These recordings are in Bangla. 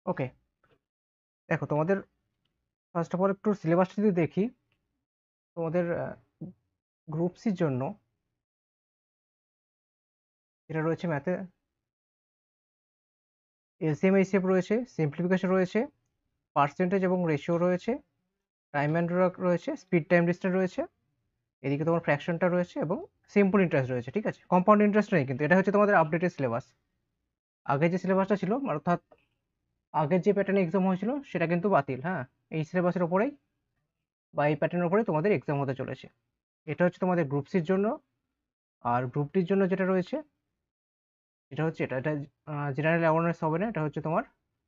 ওকে, দেখো তোমাদের ফার্স্ট অফ অল একটু সিলেবাসটা যদি দেখি, তোমাদের গ্রুপ সির জন্য যেটা রয়েছে ম্যাথে এলসিএম এইচসিএফ রয়েছে, সিম্পলিফিকেশন রয়েছে, পার্সেন্টেজ এবং রেশিও রয়েছে, টাইম অ্যান্ড রয়েছে, স্পিড টাইম ডিস্টেন্স রয়েছে, এদিকে তোমার ফ্র্যাকশনটা রয়েছে এবং সিম্পল ইন্টারেস্ট রয়েছে। ঠিক আছে, কম্পাউন্ড ইন্টারেস্ট নেই, কিন্তু এটা হচ্ছে তোমাদের আপডেটেড সিলেবাস। আগে যে সিলেবাসটা ছিল, অর্থাৎ আগের যে প্যাটার্নে এক্সাম হয়েছিল সেটা কিন্তু বাতিল। হ্যাঁ, এই সিলেবাসের ওপরেই বা এই প্যাটার্নের ওপরেই তোমাদের এক্সাম হতে চলেছে। এটা হচ্ছে তোমাদের গ্রুপ সির জন্য। আর গ্রুপ ডির জন্য যেটা রয়েছে, এটা হচ্ছে এটা এটা জেনারেল অ্যাওয়ারনেস হবে না, এটা হচ্ছে তোমার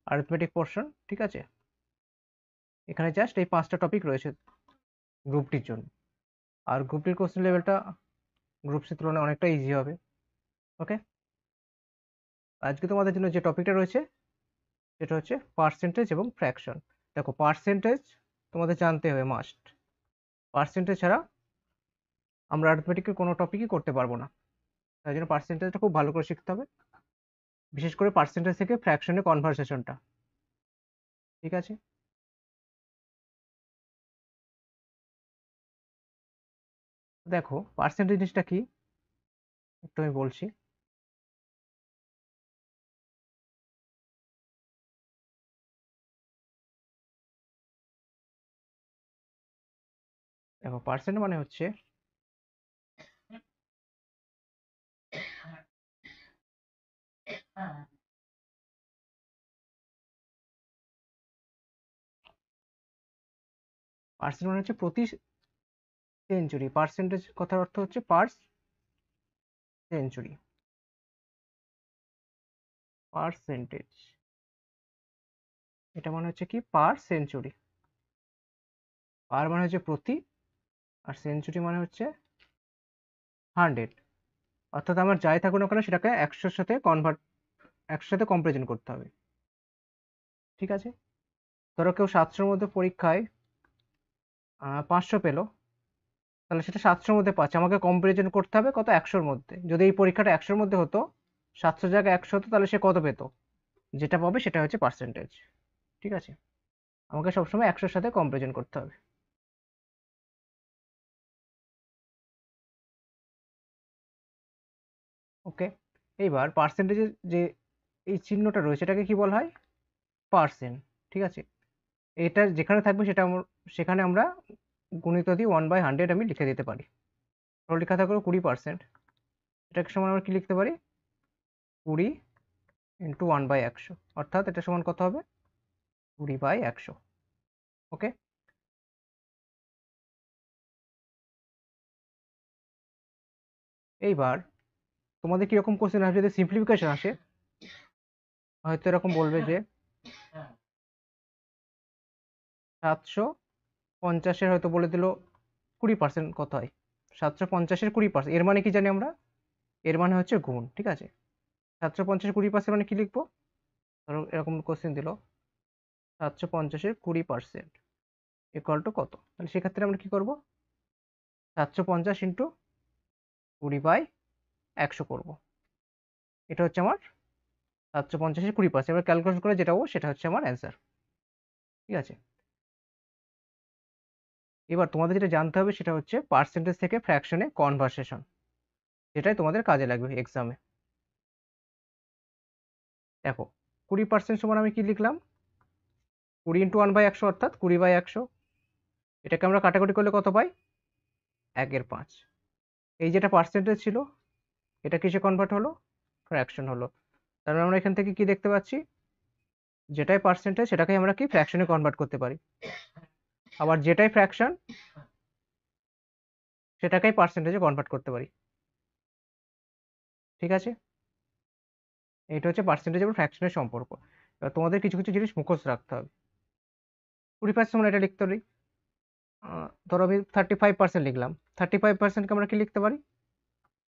অ্যারিথমেটিক পোর্শন। ঠিক আছে, এখানে জাস্ট এই 5টা টপিক রয়েছে গ্রুপ ডির জন্য। আর গ্রুপ ডির কোশ্চেন লেভেলটা গ্রুপ সির তুলনায় অনেকটা ইজি হবে। ওকে, আজকে তোমাদের জন্য যে টপিকটা রয়েছে সেটা হচ্ছে পার্সেন্টেজ এবং ফ্র্যাকশন। দেখো, পার্সেন্টেজ তোমাদের জানতে হবে মাস্ট। পার্সেন্টেজ ছাড়া আমরা অ্যারিথমেটিকের কোনো টপিকই করতে পারবো না। তাই জন্য পার্সেন্টেজটা খুব ভালো করে শিখতে হবে, বিশেষ করে পার্সেন্টেজ থেকে ফ্র্যাকশনে কনভারসেশনটা। ঠিক আছে, দেখো পার্সেন্টেজ জিনিসটা কি একটু আমি বলছি। দেখো, পার্সেন্ট মানে হচ্ছে পার্সেন্ট মানে হচ্ছে প্রতি সেঞ্চুরি। পার্সেন্টেজ কথার অর্থ হচ্ছে পার সেঞ্চুরি। পার্সেন্টেজ এটা মানে হচ্ছে কি পার সেঞ্চুরি। পার মানে হচ্ছে প্রতি, আর সেঞ্চুরি মানে হচ্ছে 100। অর্থাৎ আমার যাই থাকুক না কেন সেটাকে 100-র সাথে 100-র সাথে কম্পারিজন করতে হবে। ঠিক আছে, ধরো কেউ 700-র মধ্যে পরীক্ষায় 500 পেলো, তাহলে সেটা 700-র মধ্যে পাচ্ছে, আমাকে কম্পারিজন করতে হবে কত, 100-র মধ্যে। যদি এই পরীক্ষাটা 100-র মধ্যে হতো, 700 জায়গায় 100 হতো, তাহলে সে কত পেত, যেটা পাবে সেটা হচ্ছে পার্সেন্টেজ। ঠিক আছে, আমাকে সবসময় 100-র সাথে কম্পারিজন করতে হবে। ওকে, এইবার পার্সেন্টেজের যে এই চিহ্নটা রয়েছে এটাকে কি বলা হয়, পার্সেন্ট। ঠিক আছে, এটা যেখানে থাকবে সেখানে আমরা গুণিত দিয়ে 1/100 আমি লিখে দিতে পারি। ধরো লেখা থাকলো 20%, এটাকে সমান আমরা কি লিখতে পারি, 20 ইন্টু 1/100, অর্থাৎ এটা সমান কত হবে, 20/100। ওকে, এইবার তোমাদের কিরকম কোশ্চেন আসবে, যদি সিম্পলিফিকেশন আসে হয়তো এরকম বলবে যে 750-এর হয়তো বলে দিল 20% কত হয়, 750-এর 20%, এর মানে কি জানি আমরা, এর মানে হচ্ছে গুণ। ঠিক আছে, 750-এর 20% মানে কি লিখবো, ধরো এরকম কোশ্চেন দিল 750-এর 20% ইকুয়াল টু কত, তাহলে সেক্ষেত্রে আমরা কি করব, 750 ইন্টু 20/100 করব। এটা হচ্ছে আমার 750-এর 20%, এবার ক্যালকুলেশন করে যেটা হবো সেটা হচ্ছে আমার অ্যান্সার। ঠিক আছে, এবার তোমাদের যেটা জানতে হবে সেটা হচ্ছে পার্সেন্টেজ থেকে ফ্র্যাকশনে কনভার্সেশন, যেটাই তোমাদের কাজে লাগবে এক্সামে। দেখো, 20% সমান আমি কি লিখলাম, 20 ইন্টু 1/100 অর্থাৎ 20/100। এটাকে আমরা কাটাকুটি করলে কত পাই, 1/5। এই যেটা পার্সেন্টেজ ছিল এটা কিসে কনভার্ট হলো, ফ্র্যাকশন হলো। তার মানে আমরা এখান থেকে কি দেখতে পাচ্ছি, যেটাই পার্সেন্টেজ সেটাকে আমরা কি ফ্র্যাকশনে কনভার্ট করতে পারি, আবার যেটাই ফ্র্যাকশন সেটাকেই পার্সেন্টেজে কনভার্ট করতে পারি। ঠিক আছে, এটা হচ্ছে পার্সেন্টেজ এবং ফ্র্যাকশনের সম্পর্ক। এবার তোমাদের কিছু কিছু জিনিস মুখস্থ রাখতে হবে। 20% মানে এটা লিখতে পারি, ধরো আমি 35% লিখলাম, 35%কে আমরা কি লিখতে পারি,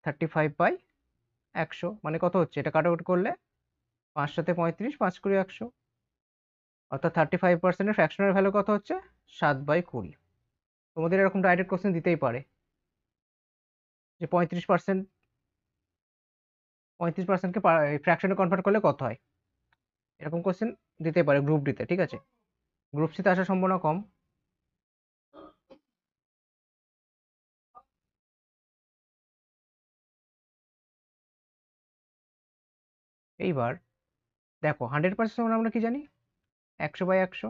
35/100 মানে কত হচ্ছে, এটা কাটাকুটি করলে 5 সাথে 35, 5 কুড়ি 100, অর্থাৎ 35%-এর ফ্র্যাকশনের ভ্যালু কত হচ্ছে, 7/20। তোমাদের এরকম ডাইরেক্ট কোশ্চেন দিতেই পারে যে 35%কে ফ্র্যাকশনে কনভার্ট করলে কত হয়, এরকম কোশ্চেন দিতে পারে গ্রুপ ডিতে, ঠিক আছে, গ্রুপ সিতে আসার সম্ভাবনা কম। এইবার দেখো 100% সমান আমরা কি জানি, 100/100।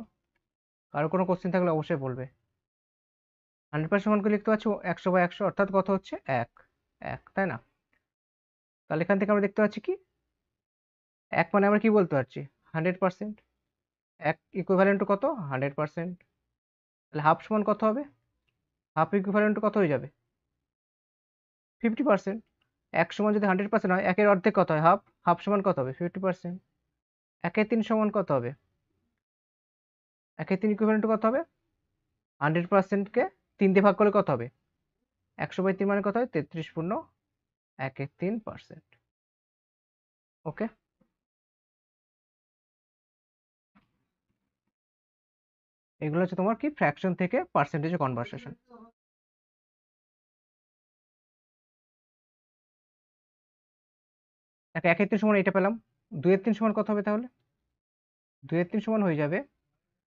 কারো কোনো কোশ্চেন থাকলে অবশ্যই বলবে। 100% সমানকে লিখতে পারছি 100/100, অর্থাৎ কত হচ্ছে 1, তাই না? তাহলে এখান থেকে আমরা দেখতে পাচ্ছি কি 1 মানে আমরা কি বলতে পারছি 100%। 1 ইকুইভ্যালেন্ট টু কত 100%। তাহলে হাফ সমান কত হবে, হাফ ইকুইভ্যালেন্ট টু কত হয়ে যাবে 50%। 1 সমান যদি 100% হয়, 1 এর অর্ধেক কত হয় হাফ, হাফ সমান কত হবে 50%। 1 এর 3 সমান কত হবে, 1 এর 3 ইকুইভ্যালেন্ট টু কত হবে 100%কে 3 দিয়ে ভাগ করলে কত হবে 100/3 মানে কত হয় 33.1 ওকে। এগুলো হচ্ছে তোমার কি ফ্র্যাকশন থেকে পার্সেন্টেজে কনভার্সেশন। দেখো 1/3 সমান এটা পেলাম, 2/3 সমান কত হবে তাহলে 2/3 সমান হয়ে যাবে,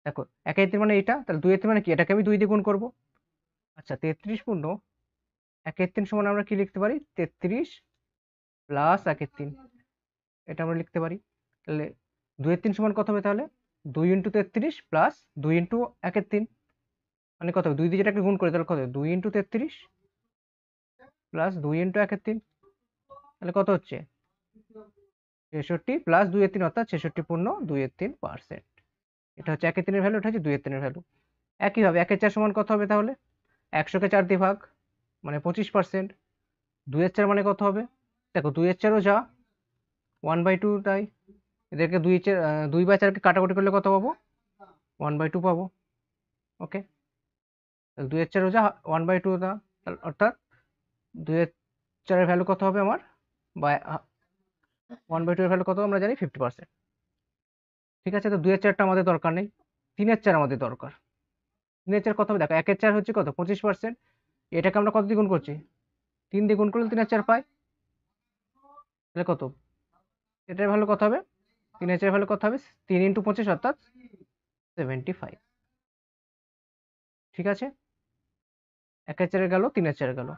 দেখো 1/3 মানে এটা, তাহলে 2/3 মানে কি, এটাকে আমি 2 দিয়ে গুণ করবো। আচ্ছা 33.1/3 সমান আমরা কি লিখতে পারি 33 প্লাস 1/3, এটা আমরা লিখতে পারি। তাহলে 2/3 সমান কত হবে তাহলে 2 ইন্টু 33 প্লাস 2 ইন্টু 1/3, মানে কত হবে 2 দিয়ে যেটাকে গুণ করে তাহলে কত হবে 2 ইন্টু 33 প্লাস 2 ইন্টু 1/3, তাহলে কত হচ্ছে 63 প্লাস 2/3 অর্থাৎ 66.23%। এটা হচ্ছে 1/3 এর ভ্যালু, এটা হচ্ছে 2/3 এর ভ্যালু। একইভাবে 1/4 সমান কত হবে তাহলে 100কে 4 দিয়ে ভাগ মানে 25%। 2/4 মানে কত হবে, দেখো 2/4ও যা 1/2 তাই, এদেরকে 2/4কে কাটাকুটি করলে কত পাবো 1/2 পাবো। ওকে, 2/4ও যা 1/2 তা, অর্থাৎ 2/4 ভ্যালু কত হবে আমার, বা 1/2 এর ভ্যালু কত আমরা জানি 50%। ঠিক আছে, তো 2/4টা আমাদের দরকার নেই, 3/4 আমাদের দরকার। 3/4 কত হবে দেখো 1/4 হচ্ছে কত 25%, এটাকে আমরা কত দিয়ে গুণ করছি 3 দিয়ে গুণ করলে 3/4 পাই, তাহলে কত এটার ভ্যালু কত হবে 3/4 ভ্যালু কত হবে 3 ইন্টু 25 অর্থাৎ 75। ঠিক আছে, 1/4 গেল 3/4 গেল।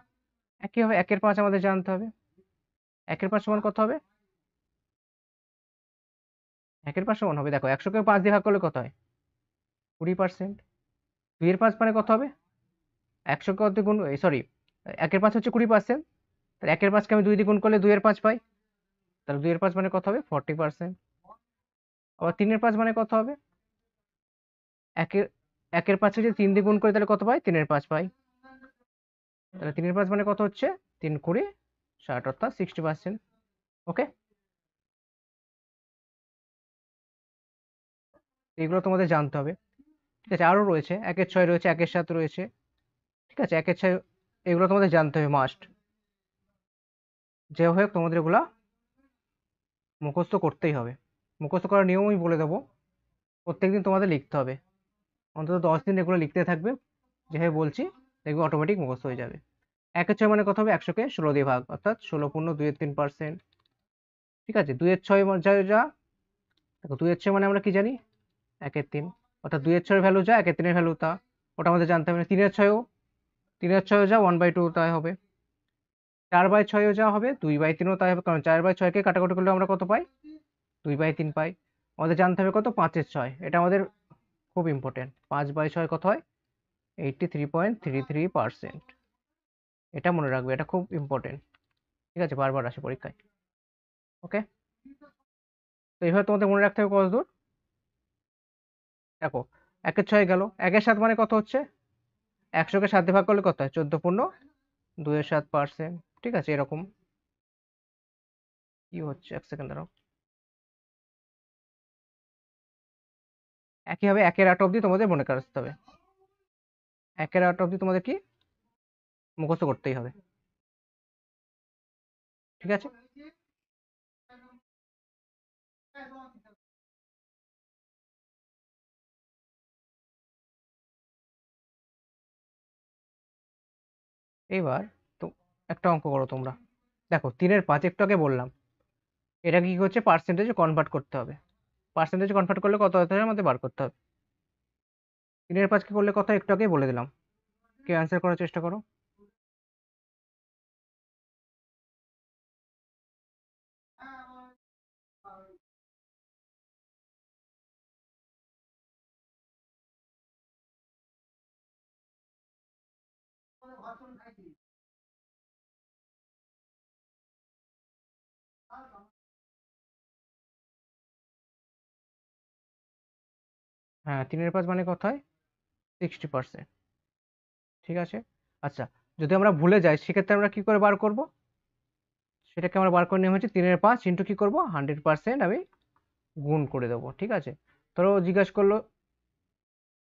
একইভাবে 1/5 আমাদের জানতে হবে, 1/5 সমান কত হবে, 1/5 সমান হবে দেখো 100কে 5 দিয়ে ভাগ করলে কত হয় 20%। 2/5 মানে কত হবে 100কে কত দিয়ে গুণ, সরি 1/5 হচ্ছে 20%, তাহলে 1/5কে আমি 2 দিয়ে গুণ করলে 2/5 পাই, তাহলে 2/5 মানে কত হবে 40%। আবার 3/5 মানে কত হবে 1/5 যদি 3 দিয়ে গুণ করি তাহলে কত পাই 3/5 পাই, তাহলে 3/5 মানে কত হচ্ছে 3 20 60 অর্থাৎ 60%। ওকে, এগুলো তোমাদের জানতে হবে। ঠিক আছে, আরো রয়েছে 1/6 রয়েছে 1/7 রয়েছে। ঠিক আছে, 1/6 এগুলো তোমাদের জানতে হবে মাস্ট, যে হোক তোমাদের এগুলা মুখস্থ করতেই হবে। মুখস্থ করার নিয়ম আমি বলে দেবো, প্রত্যেকদিন তোমাদের লিখতে হবে, অন্তত 10 দিন এগুলো লিখতে থাকবে, যেভাবে বলছি দেখবে অটোমেটিক মুখস্থ হয়ে যাবে। 1/6 মানে কত হবে 100কে 16 দিয়ে ভাগ অর্থাৎ 16.23%। ঠিক আছে, 2/6 যা যা দেখো 2/6 মানে আমরা কি জানি 1/3, অর্থাৎ 2/6 ভ্যালু যা 1/3 ভ্যালু তা, ওটা আমাদের জানতে হবে। 3/6 যা 1/2 তাই হবে, 4/6 যা হবে 2/3 তাই হবে, কারণ 4/6কে কাটাকুটি করলে আমরা কত পাই 2/3 পাই। আমাদের জানতে হবে কত 5/6, এটা আমাদের খুব ইম্পর্টেন্ট, 5/6 কত হয় 83.33%। এটা মনে রাখবে, এটা খুব ইম্পর্টেন্ট। ঠিক আছে, বারবার আসে পরীক্ষায়। ওকে, তো এইভাবে তোমাদের মনে রাখতে হবে কত দূর, দেখো 1/6 গেল, 1/7 মানে কত হচ্ছে 100কে 7 দিয়ে ভাগ করলে কত হয় 14.27%। ঠিক আছে, এরকম কি হচ্ছে 1 সেকেন্ড দাঁড়াও। একইভাবে 1/8 অবধি তোমাদের মনে রাখতে হবে, 1/8 অবধি তোমাদের কি মুখস্থ করতেই হবে। ঠিক আছে, এবার তো একটা অঙ্ক করো তোমরা, দেখো 3/5 একটু আগে বললাম, এটা কি হচ্ছে পার্সেন্টেজে কনভার্ট করতে হবে। পার্সেন্টেজ কনভার্ট করলে কত হতে হয় আমাদের বার করতে হবে। 3/5 করলে কত একটু আগেই বলে দিলাম। কেউ অ্যান্সার করার চেষ্টা করো। হ্যাঁ, 3/5 মানে কত হয়? 60%। ঠিক আছে। আচ্ছা, যদি আমরা ভুলে যাই সেক্ষেত্রে আমরা কি করে বার করব? সেটাকে আমরা বার করে নিয়ে হচ্ছে 3/5 ইন্টু কি করব, 100% আমি গুণ করে দেবো। ঠিক আছে। ধরো জিজ্ঞাসা করলো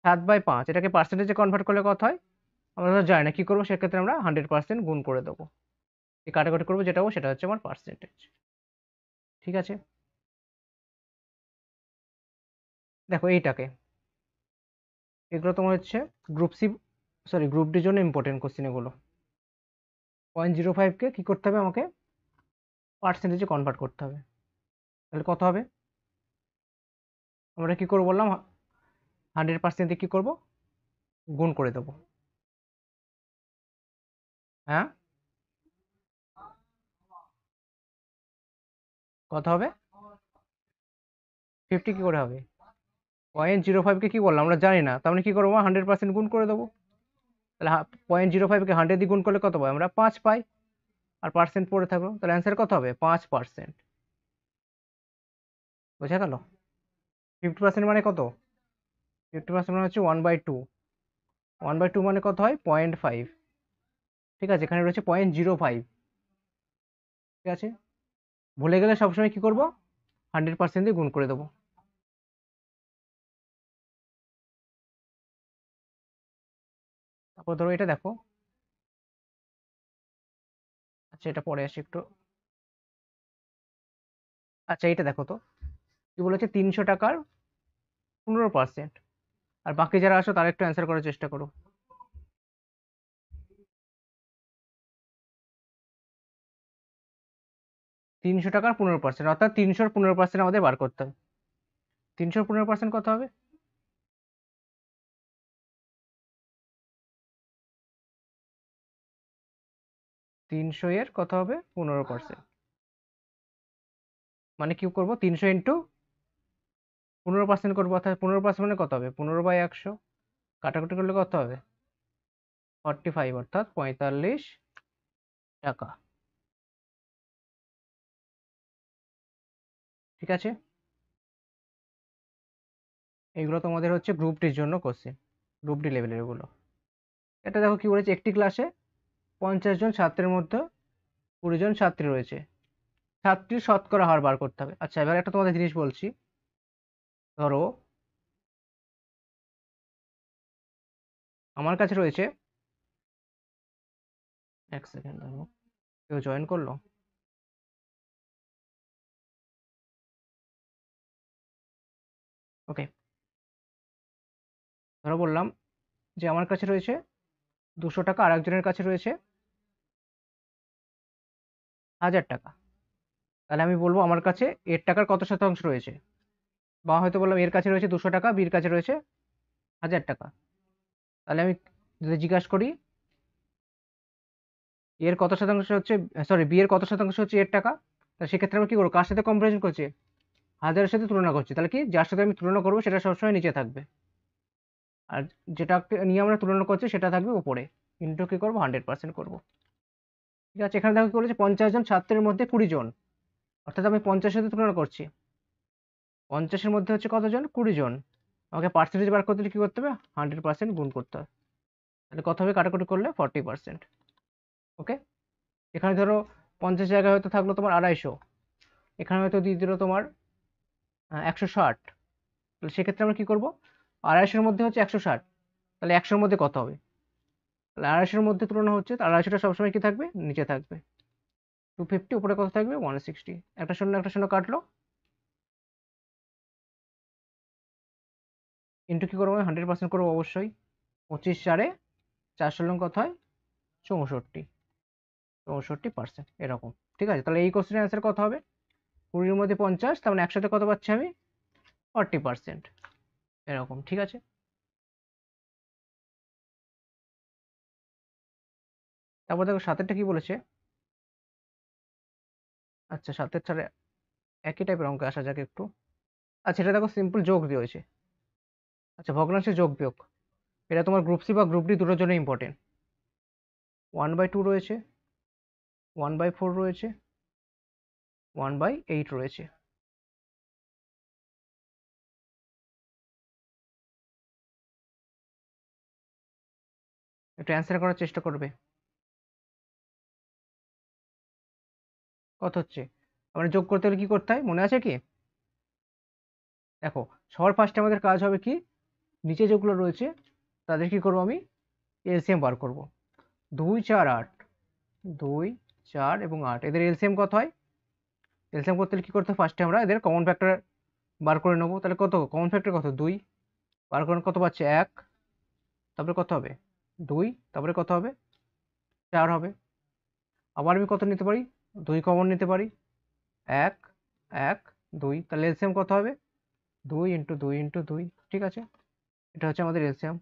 7/5 এটাকে পার্সেন্টেজে কনভার্ট করলে কত হয়? আমরা তো জানি না, কি করবো সেক্ষেত্রে আমরা 100% গুণ করে দেবো। এই কাটাকাটি করবো, যেটা হবো সেটা হচ্ছে আমার পার্সেন্টেজ। ঠিক আছে। দেখো এইটাকে, এগুলো তোমার হচ্ছে গ্রুপ ডির জন্য ইম্পর্টেন্ট কোশ্চেন এগুলো। 0.05 কে কি করতে হবে আমাকে? পার্সেন্টেজে কনভার্ট করতে হবে। তাহলে কত হবে? আমরা কি করবো বললাম, 100% কি করব, গুণ করে দেবো। হ্যাঁ, কত হবে? 50 কি করে হবে? 0.05 কে কি বললাম আমরা জানি না, তার মানে কি করবো, 100% গুণ করে দেবো। তাহলে 0.05 কে 100 দিয়ে গুণ করলে কত পাই আমরা? 5 পাই। আর পার্সেন্ট পড়ে থাকলো, তাহলে অ্যান্সার কত হবে? 5%। বোঝা গেল? 50% মানে কত? 50% মানে হচ্ছে 1/2। 1/2 মানে কত হয়? 0.5। ঠিক আছে, এখানে রয়েছে 0.05। ঠিক আছে, ভুলে গেলে সবসময় কি করব, 100% দিয়ে গুণ করে দেবো। তারপর ধরো এটা দেখো। আচ্ছা, এটা পরে আসি একটু। আচ্ছা, এটা দেখো তো, কি বলেছে, 300 টাকার 15%। আর বাকি যারা আসো তারা একটু অ্যান্সার করার চেষ্টা করো। 300 টাকার 15%, অর্থাৎ 300-15% আমাদের বার করতে হবে। 300-15% কত হবে? 300 এর কত হবে? 15%। মানে কি করবো, 300 ইন্টু 15% করবো, অর্থাৎ 15% মানে কত হবে? 15/100। কাটাকুটি করলে কত হবে? 45, অর্থাৎ 45 টাকা। ঠিক আছে, এইগুলো তোমাদের হচ্ছে গ্রুপ ডির জন্য কোশ্চেন, গ্রুপ ডি লেভেলের এগুলো। এটা দেখো কি বলেছে, একটি ক্লাসে 50 জন ছাত্রের মধ্যে 20 জন ছাত্রী রয়েছে, ছাত্রীর শতকরা হার বার করতে হবে। আচ্ছা, এবার একটা তোমাদের জিনিস বলছি। ধরো আমার কাছে রয়েছে, এক সেকেন্ড ধরো, কেউ জয়েন করলো। ওকে, ধরো বললাম যে আমার কাছে রয়েছে 200 টাকা, আর একজনের কাছে রয়েছে 1000 টাকা। তাহলে আমি বলবো আমার কাছে এর টাকার কত শতাংশ রয়েছে, বা হয়তো বললাম এর কাছে রয়েছে 200 টাকা, বির কাছে রয়েছে 1000 টাকা। তাহলে আমি যদি জিজ্ঞাসা করি এর কত শতাংশ হচ্ছে, সরি, বি এর কত শতাংশ হচ্ছে এর টাকা, তাহলে সেক্ষেত্রে আমরা কি করবো, কার সাথে কম্পারিজন করছি? 1000-এর সাথে তুলনা করছি। তাহলে কি, যার সাথে আমি তুলনা করবো সেটা সবসময় নিচে থাকবে, আর যেটাকে নিয়ে আমরা তুলনা করছি সেটা থাকবে উপরে। ইন্টু কি করবো, 100% করবো। ঠিক আছে, এখানে দেখো কি বলেছে, 50 জন ছাত্রের মধ্যে 20 জন, অর্থাৎ আমি 50-এর সাথে তুলনা করছি। 50-এর মধ্যে হচ্ছে কতজন? 20 জন। আমাকে পার্সেন্টেজ বার করতে হলে কি করতে হবে? 100% গুণ করতে হবে। তাহলে কত হবে কাটাকুটি করলে? 40%। ওকে, এখানে ধরো 50 জায়গায় হয়তো থাকলো তোমার 250, এখানে হয়তো দিয়ে দিল তোমার 160। তাহলে সেক্ষেত্রে আমরা কি করব, 250-এর মধ্যে হচ্ছে 160, তাহলে 100-এর মধ্যে কত হবে? তাহলে 250-এর মধ্যে তুলনা হচ্ছে, 250টা সবসময় কি থাকবে? নিচে থাকবে। 250, উপরে কত থাকবে? 160। একটা শূন্য একটা শূন্য কাটলো, ইন্টু কি করবো, 100% করবো অবশ্যই। 25 4-এ 4 কত হয়? 64। 64%, এরকম। ঠিক আছে, তাহলে এই কোশ্চেনের অ্যান্সার কত হবে? 20-এর মধ্যে 50, তার মানে 100-তে কত পাচ্ছি আমি? 40%, এরকম। ঠিক আছে, তারপর দেখো সাতেরটা কি বলেছে। আচ্ছা, সাতের ছাড়া একই টাইপের অঙ্কে আসা যাক একটু। আচ্ছা, এটা দেখো সিম্পল যোগ দিয়েছে। আচ্ছা, ভগ্নাংশে যোগ বিয়োগ, এটা তোমার গ্রুপ সি বা গ্রুপ ডি দুটোর জন্য ইম্পর্টেন্ট। 1/2 রয়েছে, 1/4 রয়েছে, 1/8 রয়েছে। একটু অ্যান্সার করার চেষ্টা করবে। কত হচ্ছে? আমরা যোগ করতে হলে কি করতে হয় মনে আছে কি? দেখো, সবার ফার্স্টে আমাদের কাজ হবে কি, নিচে যেগুলো রয়েছে তাদের কি করবো আমি, এলসিএম বার করব। 2, 4, 8, 2, 4 এবং 8, এদের এলসিএম কত হয়? এলসিএম করতে হলে কি করতে হয়, ফার্স্টে আমরা এদের কমন ফ্যাক্টর বার করে নেবো। তাহলে কত কমন ফ্যাক্টর, কত 2, বার করেন কত পাচ্ছে 1, তারপরে কত হবে 2, তারপরে কত হবে 4 হবে। আবার আমি কত নিতে পারি, 2 কমন নিতে পারি, 1, 1, 2, তাহলে এলসিএম কত হবে, 2 ইন্টু 2 ইন্টু 2। ঠিক আছে, এটা হচ্ছে আমাদের এলসিএম,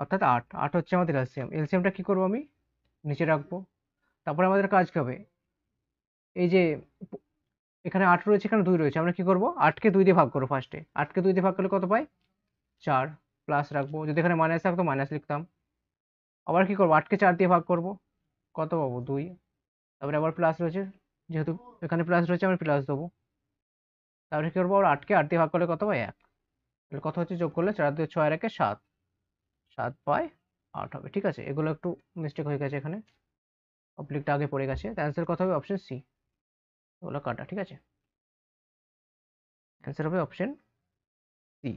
অর্থাৎ 8। 8 হচ্ছে আমাদের এলসিএম। এলসিএমটা কি করবো আমি নিচে রাখবো। তারপরে আমাদের কাজ কি হবে, এই যে এখানে 8 রয়েছে, এখানে 2 রয়েছে, আমরা কি করব, 8কে 2 দিয়ে ভাগ করবো ফার্স্টে। 8কে 2 দিয়ে ভাগ করলে কত পাই, 4, প্লাস রাখবো, যদি এখানে মাইনাস থাকতো মাইনাস লিখতাম। আবার কি করবো, 8কে 4 দিয়ে ভাগ করব, কত পাবো 2, তারপরে আবার প্লাস রয়েছে, যেহেতু এখানে প্লাস রয়েছে আমি প্লাস দেবো। তারপরে কি করবো, আবার 8কে 8 দিয়ে ভাগ করলে কত পাই 1, তাহলে কত হচ্ছে, যোগ করলে 4 2 6 আর 1 7, 7 পাই 8 হবে। ঠিক আছে, এগুলো একটু মিস্টেক হয়ে গেছে এখানে, অবলিকটা আগে পড়ে গেছে। অ্যান্সার কত হবে, অপশন সি, ওগুলো কাটা। ঠিক আছে, অ্যান্সার হবে অপশন সি।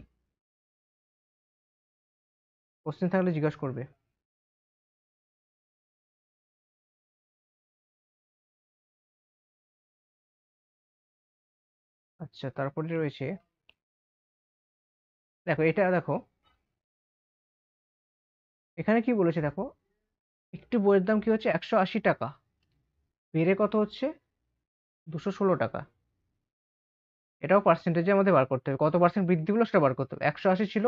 কোশ্চেন থাকলে জিজ্ঞাসা করবে। আচ্ছা, তারপরে রয়েছে, দেখো এটা দেখো, এখানে কি বলেছে দেখো, একটি বইয়ের দাম কি হচ্ছে 180 টাকা, বেড়ে কত হচ্ছে 216 টাকা। এটাও পার্সেন্টেজে আমাদের বার করতে হবে, কত পার্সেন্ট বৃদ্ধি হলো সেটা বার করতে হবে। 180 ছিল,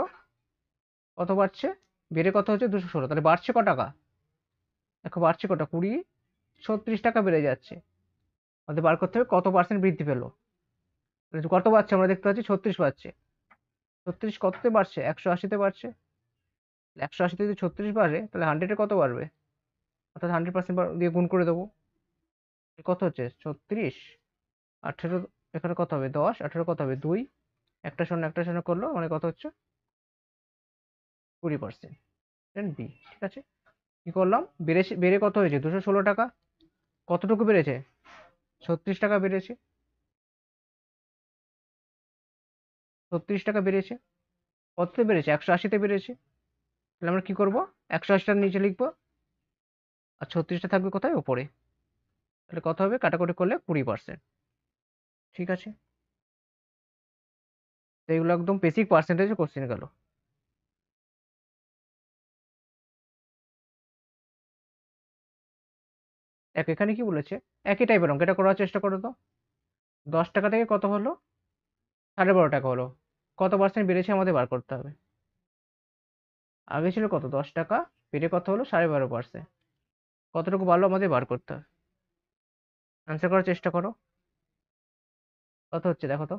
কত বাড়ছে, বেড়ে কত হচ্ছে 216, তাহলে বাড়ছে ক টাকা, দেখো বাড়ছে কটা, 20, 36 টাকা বেড়ে যাচ্ছে। আমাদের বার করতে হবে কত পার্সেন্ট বৃদ্ধি পেলো। তাহলে কত বাড়ছে, আমরা দেখতে পাচ্ছি 36 বাড়ছে। 36 কততে বাড়ছে, 180-তে বাড়ছে। 180-তে যদি 36 বাড়ে তাহলে 100-এ কত বাড়বে, অর্থাৎ 100% দিয়ে গুণ করে দেবো। কত হচ্ছে 36, 18, এখানে কত হবে 10, 18 কত হবে 2, একটা শূন্য করলো মানে কত হচ্ছে 20%, বি। ঠিক আছে, কি করলাম, বেড়েছে, বেড়ে কত হয়েছে 216 টাকা, কতটুকু বেড়েছে 36 টাকা বেড়েছে, 36 টাকা বেড়েছে। কততে বেড়েছে, 180-তে বেড়েছে। তাহলে আমরা কি করবো, 180টার নিচে লিখবো, আর 36টা থাকবে কোথায়, ওপরে। তাহলে কত হবে, কাটাকুটি করলে 20%। ঠিক আছে, তো এগুলো একদম বেসিক পার্সেন্টেজের কোশ্চেন গেল। এখানে কি বলেছে, একই টাইপের অঙ্ক, এটা করার চেষ্টা করো তো। 10 টাকা থেকে কত হলো, 12.5 টাকা হলো, কত পার্সেন্ট বেড়েছে আমাদের বার করতে হবে। আগে ছিল কত, 10 টাকা, বেড়ে কত হলো 12.5%, কতটুকু বাড়লো আমাদের বার করতে হবে। আনসার করার চেষ্টা করো, কত হচ্ছে দেখো তো।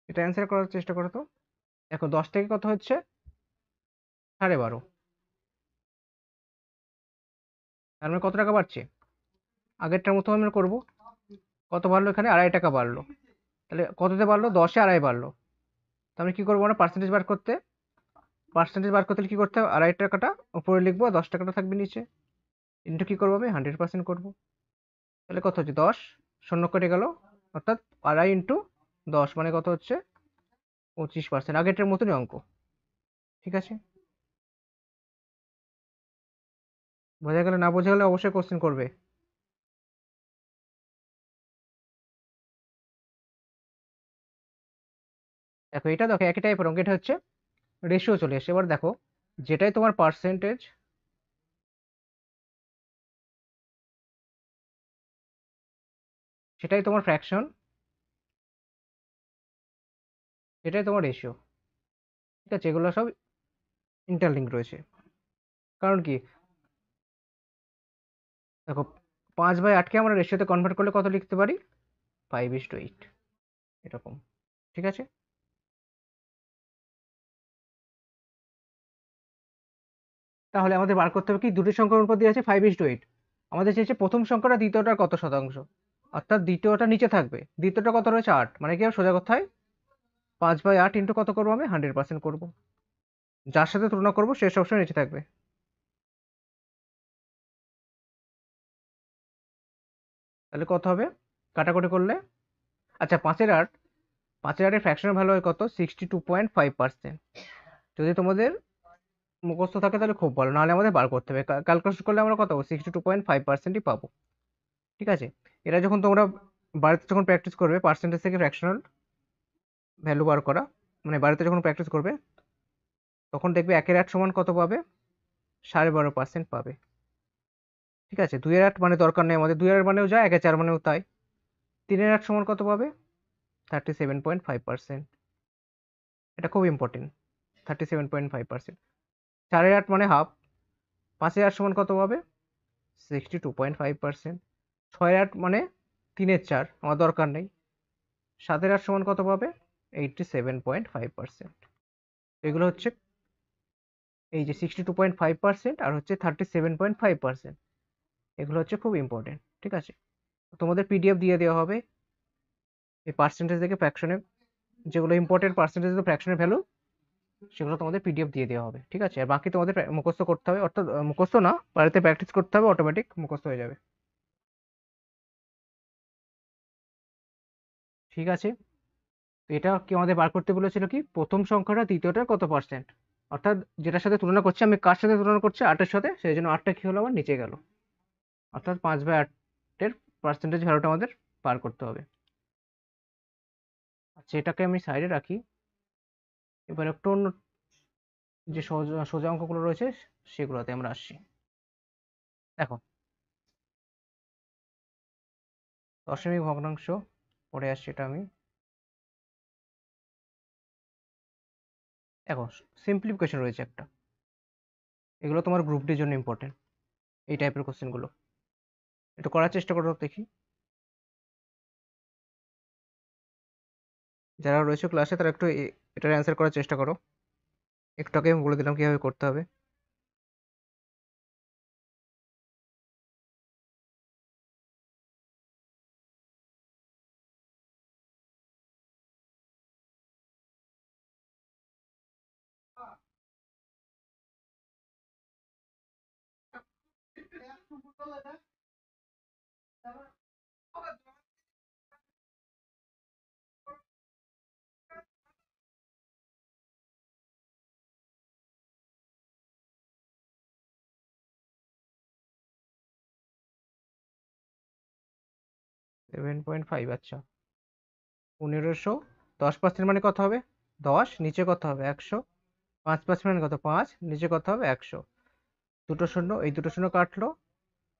এটা অ্যান্সার করার চেষ্টা করো তো। দেখো 10 থেকে কত হচ্ছে 12.5, তার মানে কত টাকা বাড়ছে, আগেরটার মতো আমরা করব। কত বাড়লো এখানে, 2.5 টাকা বাড়লো। তাহলে কততে বাড়লো, 10-এ 2.5 বাড়লো। তাহলে আমি কি করবো, আমরা পার্সেন্টেজ বার করতে, কি করতে হবে, 2.5 টাকাটা উপরে লিখবো, 10 টাকাটা থাকবে নিচে, ইন্টু কি করবো, আমি 100% করবো। তাহলে কত হচ্ছে, 10 শূন্য কেটে গেল, অর্থাৎ 2.5 ইন্টু 10 মানে কত হচ্ছে 25%, আগেরটার মতনই অঙ্ক। ঠিক আছে, বোঝা গেলে, না বোঝা গেলে অবশ্যই কোশ্চেন করবে। দেখো এটা, দেখো একই টাইপের অঙ্ক, এটা হচ্ছে রেশিও চলে এসে। এবার দেখো যেটাই তোমার পার্সেন্টেজ, সেটাই তোমার ফ্র্যাকশন, সেটাই তোমার রেশিও। ঠিক আছে, এগুলো সব ইন্টারলিঙ্ক রয়েছে। কারণ কি, দেখো 5/8কে আমরা রেশিওতে কনভার্ট করলে কত লিখতে পারি, 5:8 এরকম। ঠিক আছে, তাহলে আমাদের বার করতে হবে কি, দুটি সংখ্যার উপর দিয়ে আছে 5:8, আমাদের চেয়েছে প্রথম সংখ্যাটা দ্বিতীয়টার কত শতাংশ, অর্থাৎ দ্বিতীয়টা নিচে থাকবে, দ্বিতীয়টা কত রয়েছে 8, মানে কি সোজা কথায় 5/8 ইন্টু কত করবো, আমি 100% করবো, যার সাথে তুলনা করবো সে সবসময় নিচে থাকবে। তাহলে কত হবে, কাটাকুটি করলে, আচ্ছা 5/8, 5/8 ফ্র্যাকশনাল ভ্যালু হয় কত, 62.5%। যদি তোমাদের মুখস্থ থাকে তাহলে খুব ভালো, নাহলে আমাদের বার করতে হবে, ক্যালকুলেশন করলে আমরা কত 62.5%ই পাবো। ঠিক আছে, এটা যখন তোমরা বাড়িতে যখন প্র্যাকটিস করবে পার্সেন্টেজ থেকে ফ্র্যাকশনাল ভ্যালু বার করা, মানে বাড়িতে যখন প্র্যাকটিস করবে তখন দেখবে 1/8 সমান কত পাবে, 12.5% পাবে। ঠিক আছে, 2/8 মানে দরকার নেই আমাদের, 2/8 মানেও যায়, 1/4 মানেও তাই। 3/8 সমান কত পাবে, 37.5%, এটা খুব ইম্পর্টেন্ট, 37.5%। 4/8 মানে হাফ, 5/8 সমান কত পাবে, 62.5%। 6/8 মানে 3/4, আমার দরকার নেই। 7/8 সমান কত পাবে, 87.5%। এগুলো হচ্ছে, এই যে 62.5% আর হচ্ছে 37.5%, এগুলো হচ্ছে খুব ইম্পর্টেন্ট। ঠিক আছে, তোমাদের পিডিএফ দিয়ে দেওয়া হবে এই পার্সেন্টেজ থেকে ফ্র্যাকশনে, যেগুলো ইম্পর্টেন্ট পার্সেন্টেজ ফ্র্যাকশনের ভ্যালু, সেগুলো তোমাদের পিডিএফ দিয়ে দেওয়া হবে। ঠিক আছে, আর বাকি তোমাদের মুখস্থ করতে হবে, অর্থাৎ মুখস্থ না, বাড়িতে প্র্যাকটিস করতে হবে, অটোমেটিক মুখস্থ হয়ে যাবে। ঠিক আছে, তো এটা কি আমাদের বার করতে বলেছিল কি, প্রথম সংখ্যাটা দ্বিতীয়টার কত পার্সেন্ট, অর্থাৎ যেটার সাথে তুলনা করছি, আমি কার সাথে তুলনা করছি, 8-এর সাথে, সেই জন্য 8টা কি হলো আমার নিচে গেল, অর্থাৎ 5/8-এর পার্সেন্টেজ ভ্যালুটা আমাদের বার করতে হবে। আচ্ছা, এটাকে আমি সাইডে রাখি, এবার একটু অন্য যে সোজা সোজা অঙ্কগুলো রয়েছে সেগুলোতে আমরা আসছি। দেখো দশমিক ভগ্নাংশ, পরে আসছি এটা আমি। দেখো সিম্পলিফিকেশন রয়েছে একটা, এগুলো তোমার গ্রুপ ডির জন্য ইম্পর্টেন্ট, এই টাইপের কোশ্চেনগুলো একটু করার চেষ্টা করো দেখি, যারা রয়েছে ক্লাসে তারা একটু এটার অ্যান্সার করার চেষ্টা করো, একটু আগে আমি বলে দিলাম কিভাবে করতে হবে। 7.5, আচ্ছা 1500, 10% মানে কত হবে 10, নিচে কত হবে 100, 5% মানে কত 5, নিচে কত হবে 100, দুটো শূন্য, এই দুটো শূন্য কাটলো,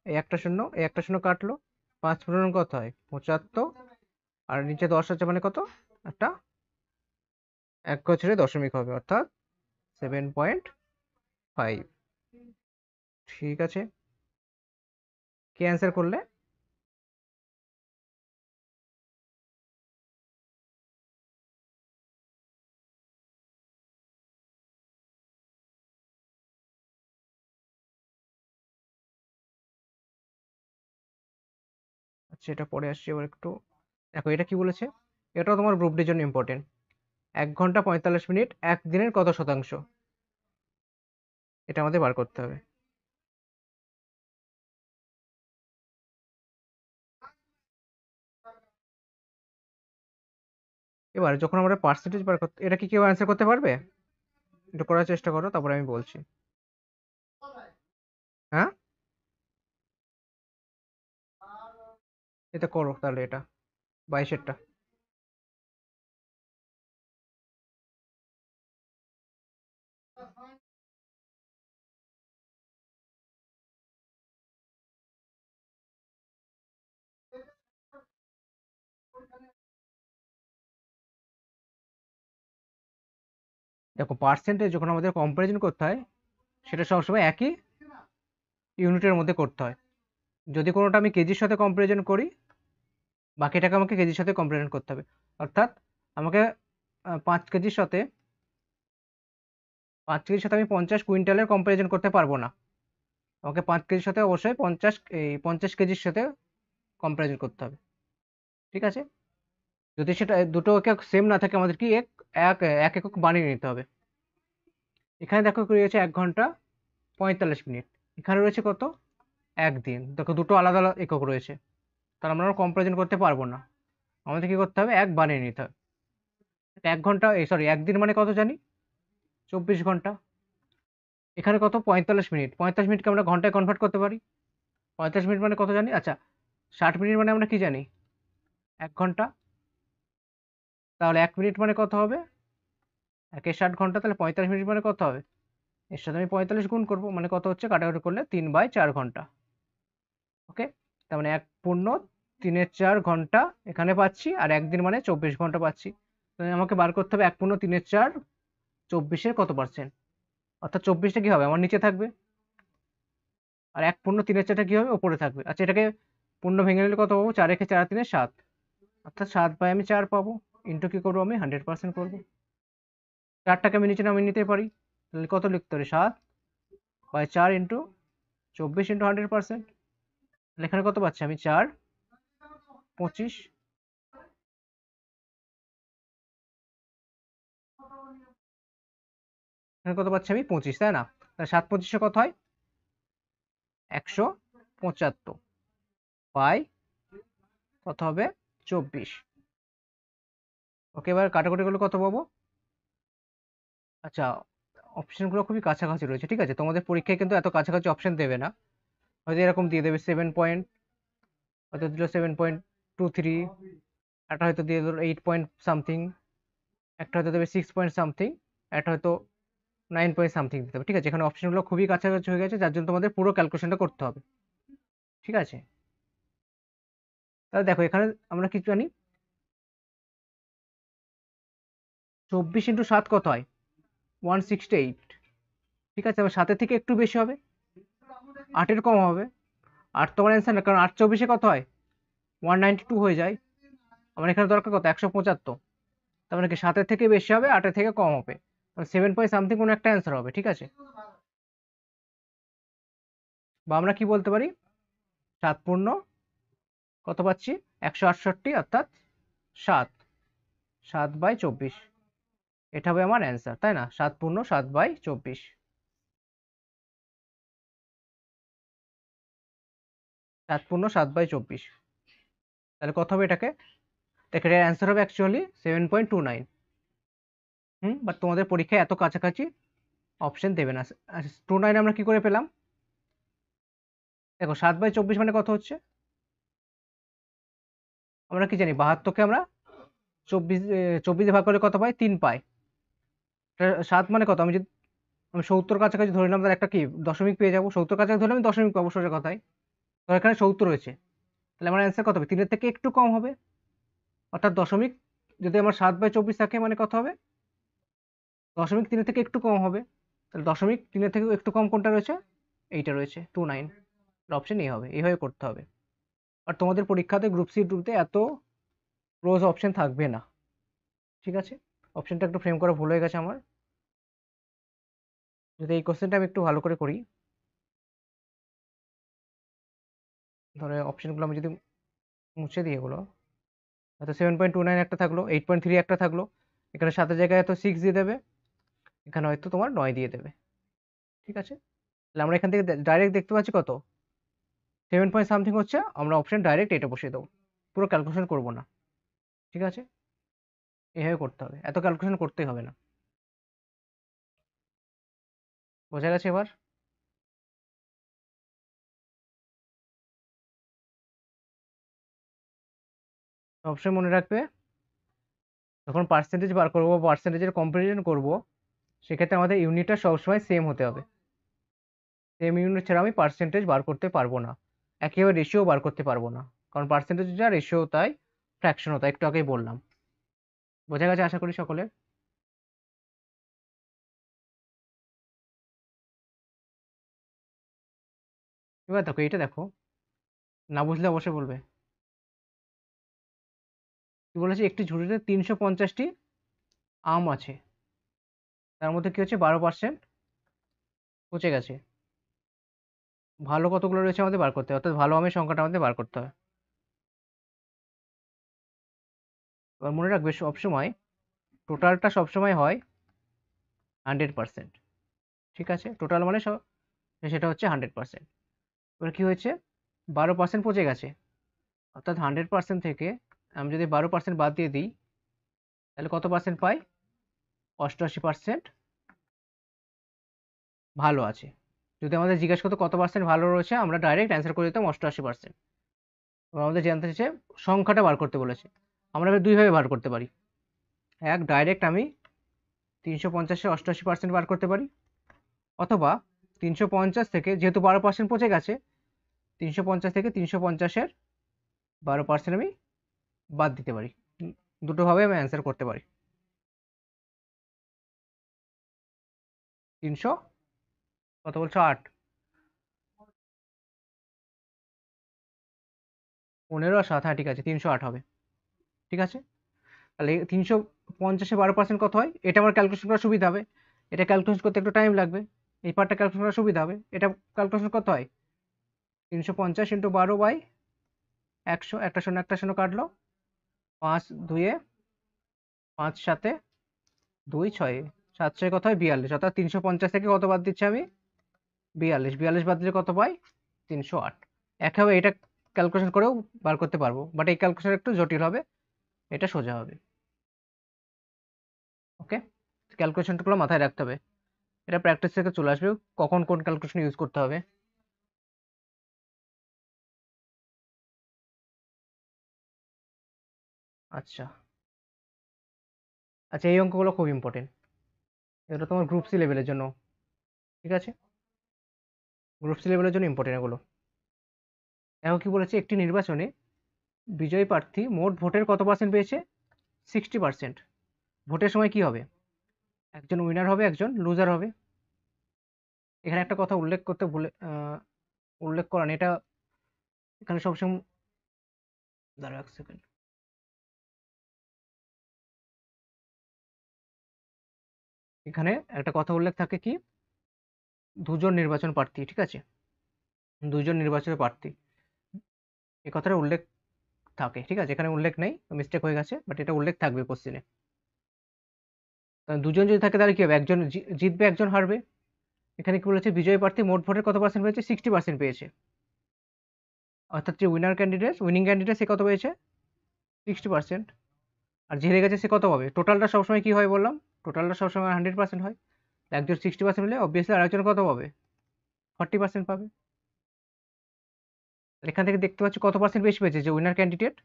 এই একটা শূন্য, এই একটা শূন্য কাটলো, 5 পূরণ কত হয় 75, আর নিচে 10 আছে মানে কত, একটা এক ছেড়ে দশমিক হবে, অর্থাৎ 7.5। ঠিক আছে, কি অ্যান্সার করলে, আচ্ছা এটা পরে আসছে এবার একটু দেখো এটা কি বলেছে, এটাও তোমার গ্রুপ ডির জন্য ইম্পর্টেন্ট। 1 ঘন্টা 45 মিনিট 1 দিনের কত শতাংশ, এটা আমাদের বার করতে হবে। এবার যখন আমরা পার্সেন্টেজ বার করতে, এটা কি কেউ অ্যান্সার করতে পারবে? একটু করার চেষ্টা করো তারপরে আমি বলছি। হ্যাঁ এটা করো তাহলে, এটা 22-এরটা। দেখো পার্সেন্টেজ যখন আমাদের কম্পারিজন করতে হয় সেটা সবসময় একই ইউনিটের মধ্যে করতে হয়। যদি কোনোটা আমি কেজির সাথে কম্পারিজন করি, বাকিটাকে আমাকে কেজির সাথে কম্পারিজন করতে হবে। অর্থাৎ আমাকে 5 কেজির সাথে 5 কেজির সাথে আমি 50 কুইন্টালের কম্পারিজন করতে পারবো না। আমাকে 5 কেজির সাথে অবশ্যই 50 কেজির সাথে কম্পারিজন করতে হবে, ঠিক আছে? যদি সেটা দুটো একক সেম না থাকে আমাদের কি এক এক এক একক বানিয়ে নিতে হবে। এখানে দেখো কি রয়েছে 1 ঘন্টা 45 মিনিট, এখানে রয়েছে কত 1 দিন। দেখো দুটো আলাদা আলাদা একক রয়েছে, তাহলে আমরা কম্পারিজন করতে পারবো না। আমাদের কি করতে হবে, এক বানিয়ে নিতে হবে। 1 ঘন্টা সরি 1 দিন মানে কত জানি, 24 ঘন্টা। এখানে কত 45 মিনিট, 45 মিনিটকে আমরা ঘন্টায় কনভার্ট করতে পারি। 45 মিনিট মানে কত জানি, আচ্ছা 60 মিনিট মানে আমরা কি জানি 1 ঘন্টা। তাহলে 1 মিনিট মানে কত হবে, 1 এ 60 ঘন্টা, তাহলে 45 মিনিট মানে কত হবে, এর সাথে আমি 45 গুণ করবো, মানে কত হচ্ছে কাটাকাটি করলে 3/4 ঘন্টা। ওকে, তার মানে 1 পূর্ণ 3/4 ঘন্টা এখানে পাচ্ছি, আর 1 দিন মানে 24 ঘন্টা পাচ্ছি। তাহলে আমাকে বার করতে হবে 1 পূর্ণ 3/4 24-এর কত পার্সেন্ট, অর্থাৎ 24টা কি হবে আমার নিচে থাকবে, আর 1 পূর্ণ 3/4টা কি হবে ওপরে থাকবে। আচ্ছা এটাকে পূর্ণ ভেঙে নিলে কত পাবো, 4 × 4 = 7, অর্থাৎ 7/4 পাবো। ইন্টু কি করবো আমি 100% করবো, 4টাকে আমি নিচে নামিয়ে নিতে পারি। তাহলে কত লিখতে হবে, 7/4 ইন্টু 24 ইন্টু 100%। তাহলে এখানে কত পাচ্ছি আমি, 4/25। এখানে কত পাচ্ছি আমি, 25, তাই না? তাহলে 7/25 কত হয়, 175 বাই কত হবে 24। ওকে, এবার কাটাকুটি করলে কত পাবো, আচ্ছা অপশনগুলো খুবই কাছাকাছি রয়েছে, ঠিক আছে? তোমাদের পরীক্ষায় কিন্তু এত কাছাকাছি অপশন দেবে না, হয়তো এরকম দিয়ে দেবে 7 পয়েন্ট, হয়তো দিল 7.23, একটা হয়তো দিয়ে দিল 8 পয়েন্ট সামথিং, একটা হয়তো দেবে 6 পয়েন্ট সামথিং, একটা হয়তো 9 পয়েন্ট সামথিং দিতে হবে, ঠিক আছে? এখানে অপশনগুলো খুবই কাছাকাছি হয়ে গেছে, যার জন্য তোমাদের পুরো ক্যালকুলেশনটা করতে হবে, ঠিক আছে? তাহলে দেখো এখানে আমরা কি জানি, 24 × 7 কত হয়, 168, ঠিক আছে? আবার 7-এর থেকে একটু বেশি হবে, 8-এর কম হবে। 8 তোমার অ্যান্সার না, কারণ 8 24-এ কত হয়, 192 হয়ে যায়। আমার এখানে দরকার কত, 175। তার মানে কি 7-এর থেকে বেশি হবে, 8-এর থেকে কম হবে, 7 পয়েন্ট সামথিং কোনো একটা অ্যান্সার হবে, ঠিক আছে? বা আমরা কি বলতে পারি, 7 পূর্ণ কত পাচ্ছি, 168, অর্থাৎ 7, 7/24, এটা হবে আমার অ্যান্সার, তাই না? 7 পূর্ণ 7/24, 7 পূর্ণ 7/24, তাহলে কত হবে এটাকে, দেখে এর অ্যান্সার হবে অ্যাকচুয়ালি 7.29। বাট তোমাদের পরীক্ষায় এত কাছাকাছি অপশন দেবে না। 29 আমরা কি করে পেলাম, দেখো 7/24 মানে কত হচ্ছে, আমরা কি জানি 72কে আমরা 24 ভাগ করলে কত পাই, 3 পাই। 7 মানে কত, আমি যদি আমি 70 কাছাকাছি ধরে নিলাম, তাহলে একটা কি দশমিক পেয়ে যাবো, 70 কাছাকাছি ধরলে আমি দশমিক পাবো সোজা কথায়। তো এখানে 70 রয়েছে, তাহলে আমার অ্যান্সার কত হবে, 3-এর থেকে একটু কম হবে, অর্থাৎ দশমিক যদি আমার 7/24 থাকে মানে কত হবে, দশমিক 3-এর থেকে একটু কম হবে। তাহলে দশমিক 3-এর থেকে একটু কম কোনটা রয়েছে, এইটা রয়েছে 29, অপশন এ হবে, এইভাবে করতে হবে। আর তোমাদের পরীক্ষাতে গ্রুপ সি গ্রুপতে এত ক্লোজ অপশন থাকবে না, ঠিক আছে? অপশনটা একটু ফ্রেম করা ভুল হয়ে গেছে আমার। যদি এই কোশ্চেনটা আমি একটু ভালো করে করি, ধরো অপশনগুলো আমি যদি মুছে দিয়ে এগুলো হয়তো 7.29 একটা থাকলো, 8.3 একটা থাকলো, এখানে 7 জায়গায় হয়তো 6 দিয়ে দেবে, এখানে হয়তো তোমার 9 দিয়ে দেবে। ঠিক আছে, তাহলে আমরা এখান থেকে ডাইরেক্ট দেখতে পাচ্ছি কত 7 হচ্ছে, আমরা অপশন ডাইরেক্ট এটা বসিয়ে দেবো, পুরো ক্যালকুলেশন করবো না। ঠিক আছে, এভাবে করতে হবে, এত ক্যালকুলেশন করতেই হবে না। বোঝা গেছে এবার? সবসময় মনে রাখবে যখন পার্সেন্টেজ বার করবো, পার্সেন্টেজের কম্পারিজন করব, সেক্ষেত্রে আমাদের ইউনিটটা সবসময় সেম হতে হবে। সেম ইউনিট ছাড়া আমি পার্সেন্টেজ বার করতে পারবো না, একেবারে রেশিও বার করতে পারবো না, কারণ পার্সেন্টেজ যা রেশিও তাই ফ্র্যাকশনও তাই, একটু আগেই বললাম। বোঝা গেছে আশা করি সকলে? এবার দেখো এটা দেখো, না বুঝলে অবশ্যই বলবে। কি বলেছে, একটি ঝুড়িতে 350টি আম আছে, তার মধ্যে কি হচ্ছে 12% পচে গেছে, ভালো কতগুলো রয়েছে আমাদের বার করতে হবে, অর্থাৎ ভালো আমের সংখ্যাটা আমাদের বার করতে হবে। এবার মনে রাখবে সবসময় টোটালটা সবসময় হয় 100%। ঠিক আছে, টোটাল মানে সেটা হচ্ছে 100%। এবার কি হয়েছে, 12% পচে গেছে, অর্থাৎ 100% থেকে আমি যদি 12% বাদ দিয়ে দিই, তাহলে কত পার্সেন্ট পাই? 88% ভালো আছে। যদি আমাদের জিজ্ঞাসা করতো কত পার্সেন্ট ভালো রয়েছে, আমরা ডাইরেক্ট অ্যান্সার করে দিতাম 88%। এবার আমাদের জানতে চাইছে সংখ্যাটা বার করতে বলেছে, আমরা এবার দুইভাবে বার করতে পারি। এক, ডাইরেক্ট আমি 350-এর 88% বার করতে পারি, অথবা 350 থেকে, যেহেতু 12% পচে গেছে, 350 থেকে 350-এর 12% আমি বাদ দিতে পারি। দুটোভাবে আমি অ্যান্সার করতে পারি। 300 কত বলছো, 8? 15 আর 7, হ্যাঁ ঠিক আছে, 308 হবে। ঠিক আছে, তাহলে 350-এ 12% কত হয়, এটা আমার ক্যালকুলেশন করা সুবিধা হবে, এটা ক্যালকুলেশন করতে একটু টাইম লাগবে, এই পার্টটা ক্যালকুলেশন করা সুবিধা হবে। এটা ক্যালকুলেশন কত হয়, 350 ইন্টু 12/100, একটা শূন্য একটা শূন্য কাটলো, 5 2-এ 5 7-এ 2 6-এ 7 6 কত হয় 42, অর্থাৎ 350 থেকে কত বাদ দিচ্ছি আমি, 42 বাদ দিলে কত পাই, 308। একভাবে এটা ক্যালকুলেশন করেও বার করতে পারবো, বাট এই ক্যালকুলেশন একটু জটিল হবে, এটা সোজা হবে। ওকে, ক্যালকুলেশনগুলো মাথায় রাখতে হবে, এটা প্র্যাকটিস থেকে চলে আসবে কখন কোন ক্যালকুলেশন ইউজ করতে হবে। আচ্ছা আচ্ছা, এই অঙ্কগুলো খুব ইম্পর্টেন্ট, এগুলো তোমার গ্রুপ সি লেভেলের জন্য। ঠিক আছে, গ্রুপ সি লেভেলের জন্য ইম্পর্টেন্ট এগুলো। এখন কি বলেছে, একটি নির্বাচনে বিজয়ী প্রার্থী মোট ভোটের কত পার্সেন্ট পেয়েছে, 60%। ভোটের সময় কি হবে, একজন উইনার হবে, একজন লুজার হবে। এখানে একটা কথা উল্লেখ করতে ভুলে উল্লেখ করা নেই, এটা এখানে সবসময়, দাঁড়াও এক সেকেন্ড, এখানে একটা কথা উল্লেখ থাকে কি, দুজন নির্বাচন প্রার্থী, ঠিক আছে, দুজন নির্বাচন প্রার্থী, এই কথাটা উল্লেখ থাকে। ঠিক আছে, এখানে উল্লেখ নেই, মিস্টেক হয়ে গেছে, বাট এটা উল্লেখ থাকবে কোশ্চেনে। দুজন যদি থাকে তাহলে কি হবে, একজন জিতবে, একজন হারবে। এখানে কি বলেছে, বিজয়ী প্রার্থী মোট ভোটের কত পার্সেন্ট পেয়েছে, 60% পেয়েছে, অর্থাৎ যে উইনিং ক্যান্ডিডেট সে কত পেয়েছে, 60%। আর যে হেরে গেছে সে কত পাবে, টোটালটা সবসময় কি হয় বললাম, টোটালটা সবসময় 100% হয়, একজন 60% হলে অবভিয়াসলি আরেকজন কত পাবে, 40% পাবে। এখান থেকে দেখতে পাচ্ছি কত পার্সেন্ট বেশি পেয়েছে, যে উইনার ক্যান্ডিডেট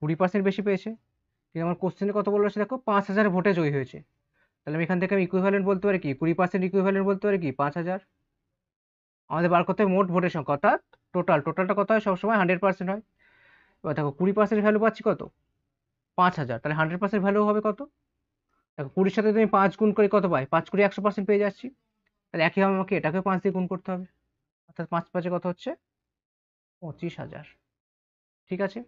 20% বেশি পেয়েছে। কিন্তু আমার কোশ্চেনে কত বলেছে দেখো, 5,000 ভোটে জয়ী হয়েছে, তাহলে আমি এখান থেকে আমি ইকুইভ্যালেন্ট বলতে পারি কি, 20% ইকুইভ্যালেন্ট বলতে পারি কি, 5,000। আমাদের বার করতে হবে মোট ভোটের সংখ্যা, অর্থাৎ টোটালটা কত হয়, সবসময় 100% হয়। এবার দেখো 20% ভ্যালু পাচ্ছি কত, 5,000, তাহলে 100% ভ্যালু হবে কত, দেখো 20-র সাথে তুমি 5 গুণ করে কত পাই, 5 করে 100% পেয়ে যাচ্ছি, তাহলে একইভাবে আমাকে এটাকে 5 দিয়ে গুণ করতে হবে, অর্থাৎ 5 5 কত হচ্ছে, 25,000। ঠিক আছে,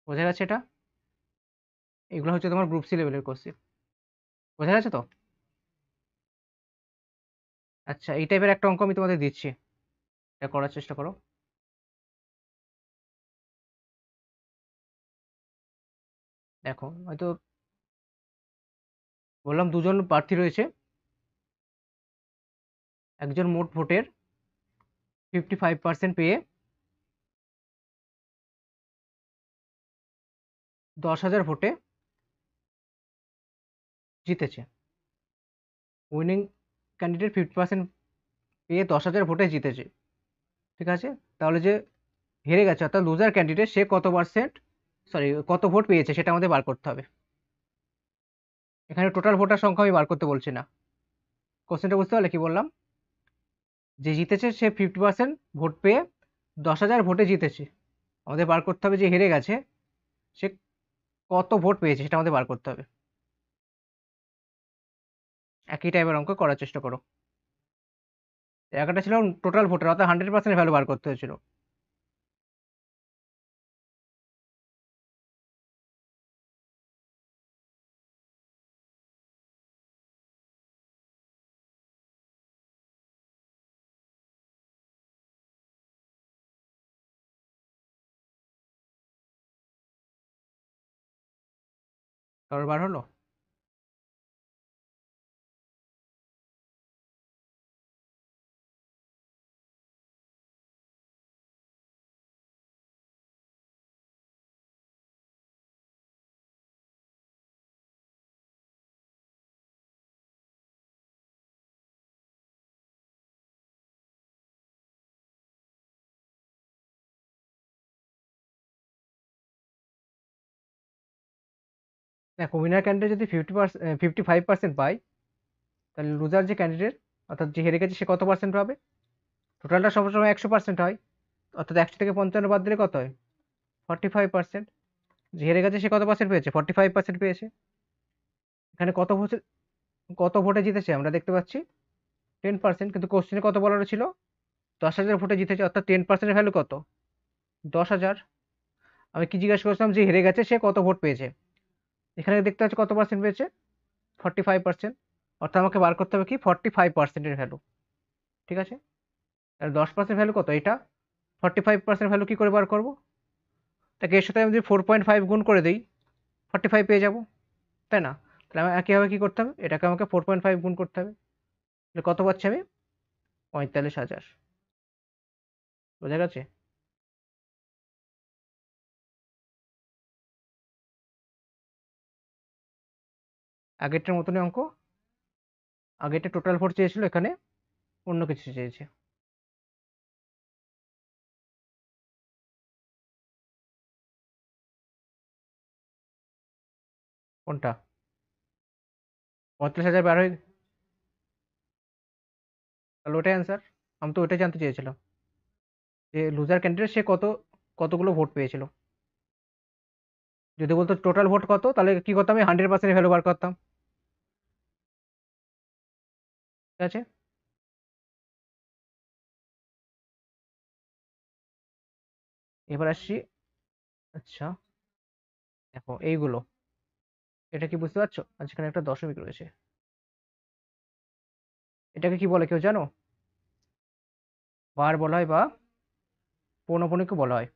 বোঝা গেছে এটা? এগুলো হচ্ছে তোমার গ্রুপ সি লেভেলের কোশ্চেন, বোঝা গেছে তো? আচ্ছা, এই টাইপের একটা অঙ্ক আমি তোমাদের দিচ্ছি, এটা করার চেষ্টা করো। দেখো হয়তো বললাম দুজন প্রার্থী রয়েছে, একজন মোট ভোটের 55% পেয়ে 10,000 ভোটে জিতেছে। উইনিং ক্যান্ডিডেট 50% পেয়ে 10,000 ভোটে জিতেছে, ঠিক আছে। তাহলে যে হেরে গেছে অর্থাৎ লুজার ক্যান্ডিডেট, সে কত পার্সেন্ট, সরি কত ভোট পেয়েছে সেটা আমাদের বার করতে হবে। এখানে টোটাল ভোটার সংখ্যা আমি বার করতে বলছি না। কোশ্চেনটা বুঝতে পারলে কি বললাম? যে জিতেছে সে 50% ভোট পেয়ে 10,000 ভোটে জিতেছে। আমাদের বার করতে হবে যে হেরে গেছে সে কত ভোট পেয়েছে সেটা আমাদের বার করতে হবে। একই টাইপের অঙ্ক করার চেষ্টা করো। একটা ছিল টোটাল ভোটার অর্থাৎ 100% ভ্যালু বার করতে হয়েছিল। কারোর বার হলো? দেখো উইনার ক্যান্ডিডেট যদি 55% পায়, তাহলে লুজার যে ক্যান্ডিডেট অর্থাৎ যে হেরে গেছে সে কত পার্সেন্ট পাবে? টোটালটা সবসময় 100% হয়, অর্থাৎ 100 থেকে 55 বাদ দিলে কত হয়? 45%। যে হেরে গেছে সে কত পার্সেন্ট পেয়েছে? 45% পেয়েছে। এখানে কত ভোটে জিতেছে আমরা দেখতে পাচ্ছি 10%, কিন্তু কোশ্চেনে কত বলার ছিল? 10,000 ভোটে জিতেছে, অর্থাৎ 10%-এর ভ্যালু কত? 10,000। আমি কি জিজ্ঞাসা করছিলাম? যে হেরে গেছে সে কত ভোট পেয়েছে। এখানে দেখতে পাচ্ছি কত পার্সেন্ট পেয়েছে? 45%। অর্থাৎ আমাকে বার করতে হবে কি 45%-এর ভ্যালু, ঠিক আছে। আর 10% ভ্যালু কত? এটা 45% ভ্যালু কি করে বার করবো? তাকে এর সাথে আমি যদি 4.5 গুণ করে দিই 45 পেয়ে যাবো, তাই না? তাহলে আমার একইভাবে কি করতে হবে, এটাকে আমাকে 4.5 গুণ করতে হবে। তাহলে কত পাচ্ছি আমি? 45,000। বোঝা গেছে? আগেরটার মতনই অঙ্ক। আগেরটা টোটাল ভোট চেয়েছিল, এখানে অন্য কিছু চেয়েছে। কোনটা? 45,000 বার হয়ে, তাহলে ওটাই অ্যান্সার। আমি তো ওটাই জানতে চেয়েছিলাম যে লুজার ক্যান্ডিডেট সে কতগুলো ভোট পেয়েছিল। যদি বলতো টোটাল ভোট কত, তাহলে কি করতাম? আমি 100% ভ্যালু বার করতাম, ঠিক আছে। এবার আসছি, আচ্ছা দেখো এইগুলো, এটা কি বুঝতে পারছো? আচ্ছা এখানে একটা দশমিক রয়েছে, এটাকে কি বলে কেউ জানো? বার বলা হয় বা পৌনঃপুনিকও বলা হয়।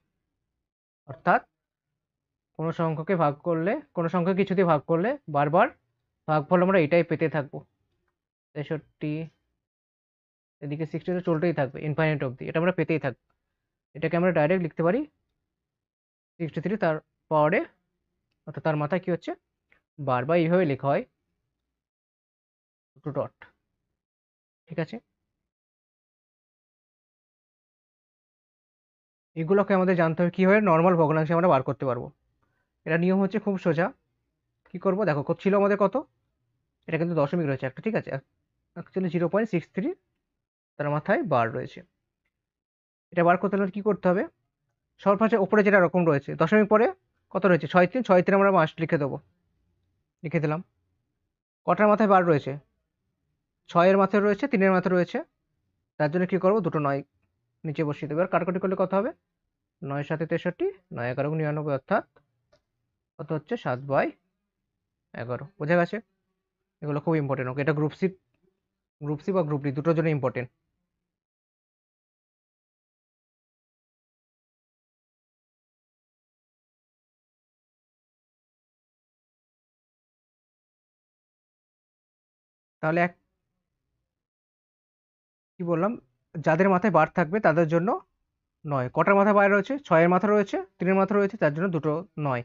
অর্থাৎ কোনো সংখ্যা কিছু দিয়ে ভাগ করলে বারবার ভাগফল আমরা এটাই পেতে থাকবো। 63, এদিকে 60 তো চলতেই থাকবে ইনফাইনাইট অবধি, এটা আমরা পেতেই থাকবো। এটাকে আমরা ডাইরেক্ট লিখতে পারি 63 তার পাওয়ারে, অর্থাৎ তার মাথায় কি হচ্ছে বার, বা এইভাবে লেখা হয় দুটো ডট, ঠিক আছে। এগুলোকে আমাদের জানতে হবে কিভাবে নর্মাল ভগ্নাংশে আমরা বার করতে পারবো। এটা নিয়ম হচ্ছে খুব সোজা। কি করব দেখো, ছিল আমাদের কত, এটা কিন্তু দশমিক রয়েছে একটা, ঠিক আছে। অ্যাকচুয়ালি 0.63 তার মাথায় বার রয়েছে। এটা বার করতে হলে কি করতে হবে? সর্বপ্রথমে ওপরে যেটা রকম রয়েছে দশমিক পরে কত রয়েছে 6-3, 6-3 আমরা মাস্ট লিখে দেবো, লিখে দিলাম। কটার মাথায় বার রয়েছে? 6-এর মাথায় রয়েছে, 3-এর মাথায় রয়েছে, তার জন্য কি করবো দুটো 9 নিচে বসিয়ে দেবো। আর কাটাকুটি করলে কত হবে? 9-7-63, 9-11-99, অর্থাৎ কত হচ্ছে 7/11। বোঝা গেছে? এগুলো খুব ইম্পর্টেন্ট, ওকে এটা গ্রুপ সি বা গ্রুপ ডি দুটোর জন্য ইম্পর্টেন্ট। তাহলে কি বললাম, যাদের মাথায় বার থাকবে তাদের জন্য 9। কটার মাথা বার রয়েছে? 6-এর মাথা রয়েছে, 3-এর মাথা রয়েছে, তার জন্য দুটো 9।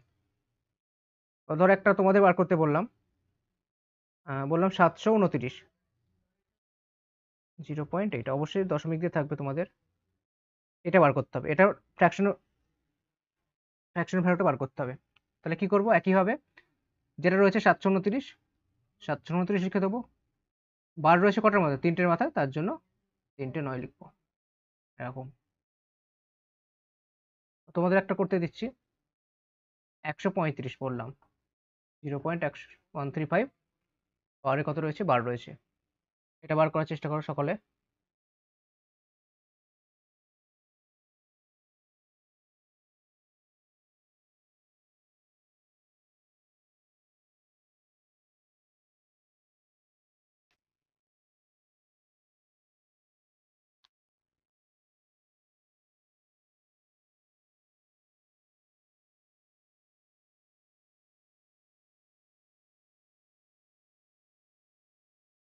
ধর একটা তোমাদের বার করতে বললাম, বললাম 729, 0.8, অবশ্যই দশমিক দিয়ে থাকবে তোমাদের। এটা বার করতে হবে, এটা ফ্র্যাকশন ভ্যালুটা বার করতে হবে। তাহলে কি করব, একই হবে, যেটা রয়েছে 729, 729 লিখে দেবো। বার রয়েছে কটার মাথায়? 3টের মাথায়, তার জন্য 3টে 9 লিখবো, এরকম। তোমাদের একটা করতে দিচ্ছি, 135 বললাম, 0.135, পাওয়ারে কত রয়েছে? 12 রয়েছে। এটা বার করার চেষ্টা করো সকলে।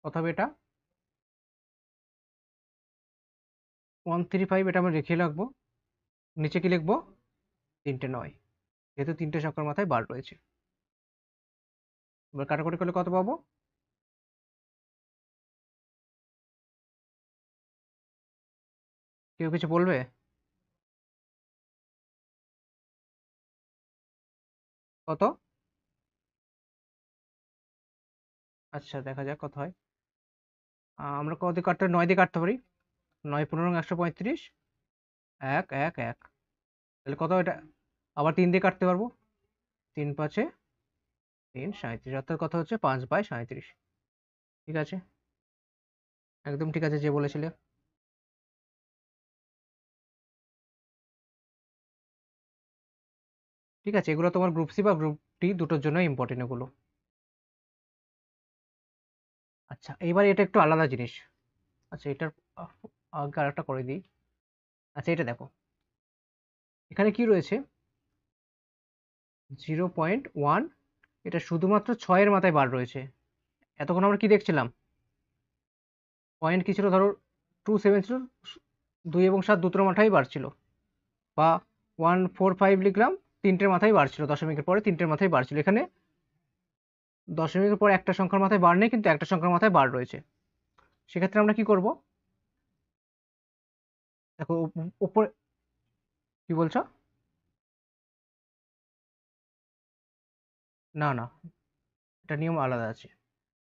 কত হবে এটা? 135, এটা আমরা রেখে রাখবো। নিচে কি লিখবো? 3টে 9, যেহেতু 3টে সংখ্যার মাথায় 12 রয়েছে। এবার কাটাকুটি করলে কত পাবো? কেউ কিছু বলবে? কত? আচ্ছা, দেখা যাক কত হয়। আমরা কত দিয়ে কাটতে? 9 দিয়ে কাটতে পারি। 9×15=135, 1 1 1। তাহলে কত এটা? আবার 3 দিয়ে কাটতে পারবো, 3×5 = 3, 37, অর্থাৎ কত হচ্ছে? 5/37। ঠিক আছে, একদম ঠিক আছে যে বলেছিলে। ঠিক আছে, এগুলো তোমার গ্রুপ সি বা গ্রুপ ডি দুটোর জন্য ইম্পর্টেন্ট এগুলো। আচ্ছা, এবার এটা একটু আলাদা জিনিস। আচ্ছা, এটার আগে আরেকটা করে দিই। আচ্ছা, এটা দেখো, এখানে কি রয়েছে? 0.1, এটা শুধুমাত্র 6-এর মাথায় বার রয়েছে। এতক্ষণ আমরা কি দেখছিলাম? পয়েন্ট কি ছিল? ধরো 2 7 ছিল, 2 এবং 7 দুটোর মাথায় বার ছিল, বা 1 4 5 লিখলাম, 3টের মাথায় বার ছিল, দশমিকের পরে 3টের মাথায় বার ছিল। এখানে দশমিকের পরে একটা সংখ্যার মাথায় বার নেই, কিন্তু একটা সংখ্যার মাথায় বার রয়েছে। সেক্ষেত্রে আমরা কি করব? দেখো উপরে, কি বলছো? না না, এটা নিয়ম আলাদা আছে।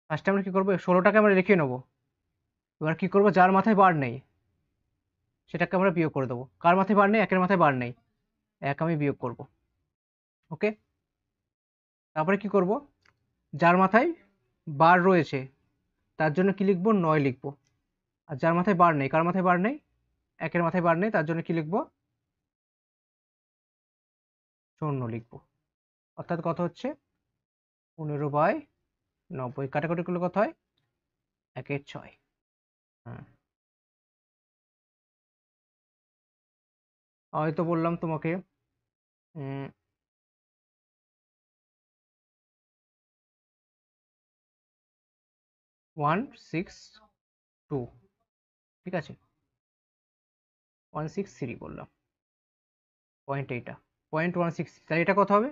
ফার্স্টে আমরা কি করবো? 16টাকে আমরা রেখে নেবো। এবার কি করবো? যার মাথায় বার নেই সেটাকে আমরা বিয়োগ করে দেবো। কার মাথায় বার নেই? 1-এর মাথায় বার নেই, 1 আমি বিয়োগ করব। ওকে, তারপরে কি করব? যার মাথায় বার রয়েছে তার জন্য কি লিখবো? 9 লিখবো। আর যার মাথায় বার নেই, কার মাথায় বার নেই? 1-এর মাথায় বার নেই, তার জন্য কি লিখবো? 0 লিখবো। অর্থাৎ কত হচ্ছে? 15/90। কাটাকুটি করলে কত হয়? 1-এর 6। হ্যাঁ, হয়তো বললাম তোমাকে 162, ঠিক আছে, 163 বললাম, পয়েন্ট এইটা 0.163। তাহলে এটা কত হবে?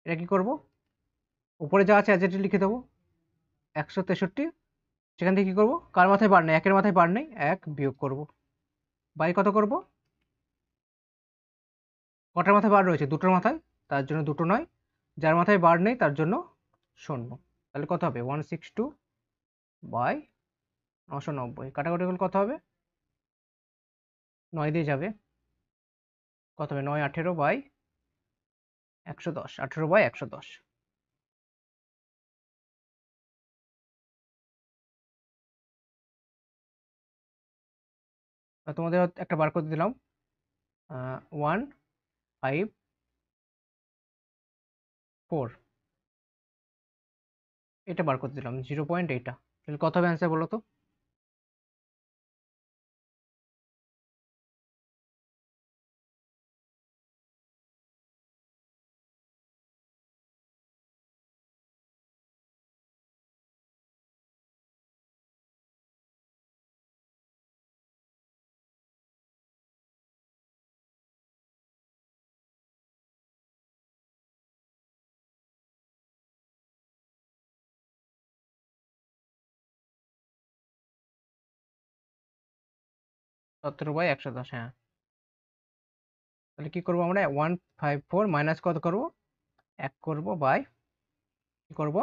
এটা কি করব? উপরে যা আছে অ্যাজ ইট ইজ লিখে দেবো, 163। সেখান থেকে কি করব? কার মাথায় বার নেই? 1-এর মাথায় বার নেই, 1 বিয়োগ করব। বাই কত করব? কটার মাথায় বার রয়েছে? দুটোর মাথায়, তার জন্য দুটো নয়। যার মাথায় বার নেই তার জন্য 0। তাহলে কত হবে? 162/990। কাটাকুটি করলে কত হবে? 9 দিয়ে যাবে, কত হবে? 9 18/110, 18/110। তোমাদের একটা বার করে দিলাম, 154, এটা বার করতে দিলাম 0.8। তাহলে কত হবে অ্যান্সার বলো তো? 17/110, হ্যাঁ। তাহলে কি করবো আমরা, 154 মাইনাস কত করবো, 1 করবো বাই, কি করবো,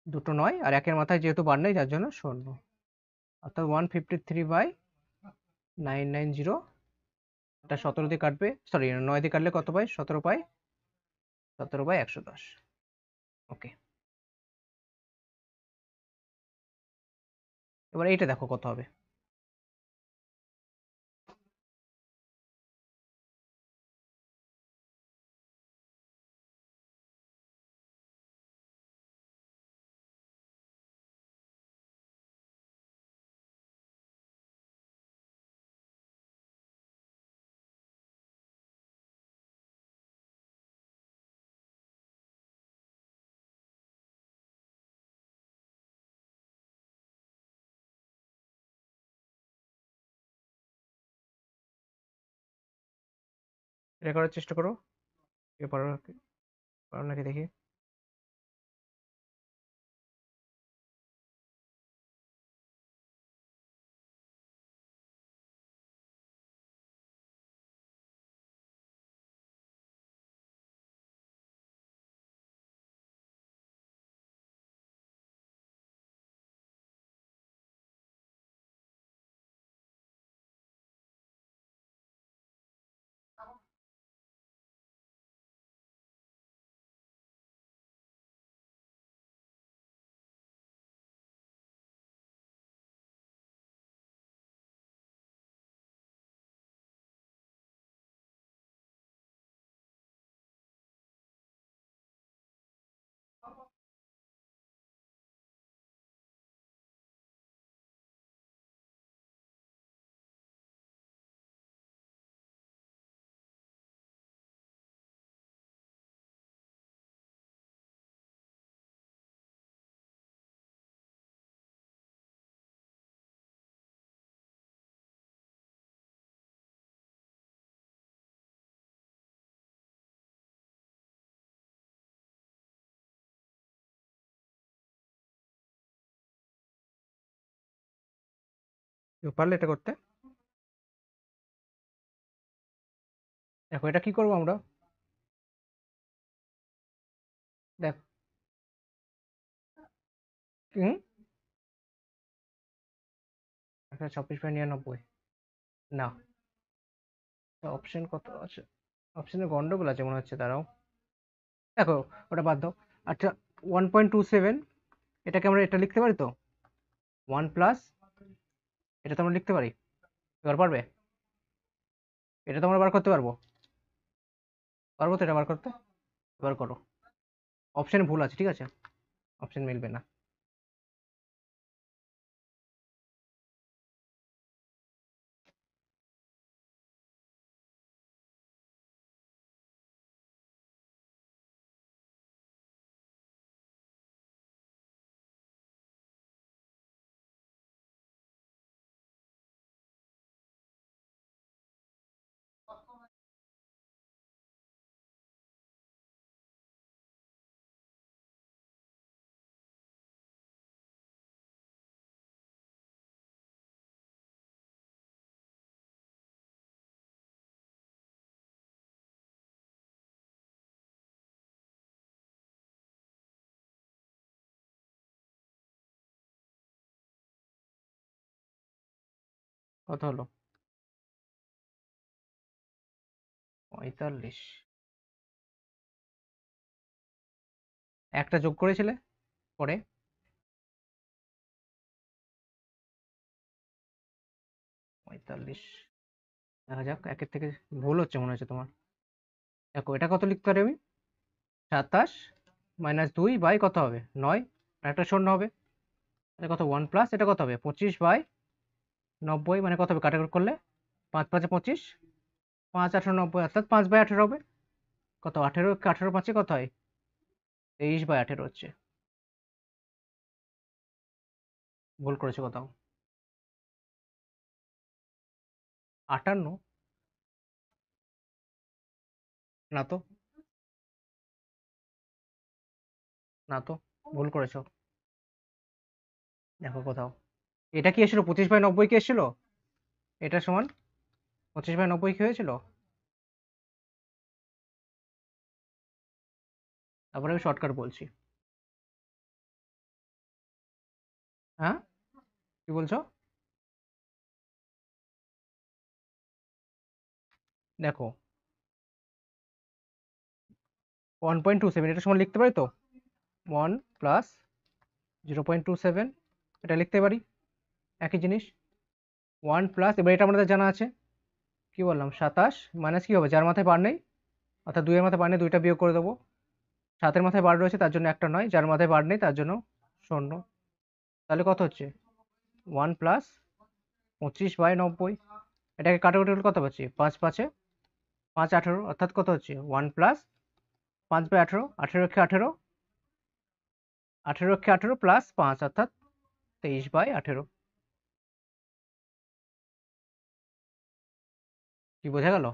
দুটো 9 আর একের মাথায় যেহেতু বার নেই যার জন্য 16, অর্থাৎ 153/990। এটা 17 দিয়ে কাটবে, সরি 9 দিয়ে কাটলে কত পাই, 17 পাই, 17/110। ওকে, এবার এইটা দেখো কত হবে। এটা করার চেষ্টা করো, কে পারো, পারো নাকি দেখি। কেউ পারলে এটা করতে? দেখো এটা কি করবো আমরা, দেখ, হুম, 26/99, না, অপশন কত আছে, অপশনে গন্ডগোল আছে মনে হচ্ছে, দাঁড়াও, দেখো ওটা বাদ দাও। আচ্ছা, 1.27, এটাকে আমরা এটা লিখতে পারি তো, 1 প্লাস, এটা তো আমরা লিখতে পারি, এবার পারবে, এটা তো আমরা বার করতে পারবো, পারবো তো এটা বার করতে, এবার করো। অপশন ভুল আছে, ঠিক আছে, অপশন মিলবে না। কত হলো, 45, একটা যোগ করেছিলে পরে, পঁয়তাল্লিশ, দেখা যাক, একের থেকে ভুল হচ্ছে মনে হচ্ছে তোমার। দেখো এটা কত লিখতে পারি আমি, 27/2 কত হবে, 9, আর একটা শূন্য হবে, এটা কত, 1 প্লাস, এটা কত হবে, 25/90, মানে কত হবে কাটাকুটি করলে, 5 5 25, 5 18 90, অর্থাৎ 5/18 হবে, কত, 18, 18 5 কত হয়, 23/18 হচ্ছে। ভুল করেছে কোথাও, 58, না তো, না তো, ভুল করেছো, দেখো কোথাও, এটা কি এসেছিল, 25/90 কি এসেছিল, এটা সমান 25/90 কি হয়েছিল? তারপরে আমি শর্টকাট বলছি। হ্যাঁ, কি বলছো? দেখো 1.27 এটা সমান লিখতে পারি তো, 1 প্লাস 0.27 এটা লিখতে পারি, একই জিনিস। 1 প্লাস, এবার এটা আমাদের জানা আছে, কি বললাম, 27 মাইনাস কি হবে, যার মাথায় বার নেই, অর্থাৎ 2 এর মাথায় বার নেই, 2টা বিয়োগ করে দেবো। 7 এর মাথায় বার রয়েছে তার জন্য একটা নয়, যার মাথায় বার নেই তার জন্য 0। তাহলে কত হচ্ছে 1 প্লাস 25/90। এটাকে কাটাকুটি করলে কত পাচ্ছি, 5 5-এ 5 18, অর্থাৎ কত হচ্ছে 1 প্লাস 5/18, 18 18 প্লাস 5 অর্থাৎ 23/18। কি বোঝা গেল?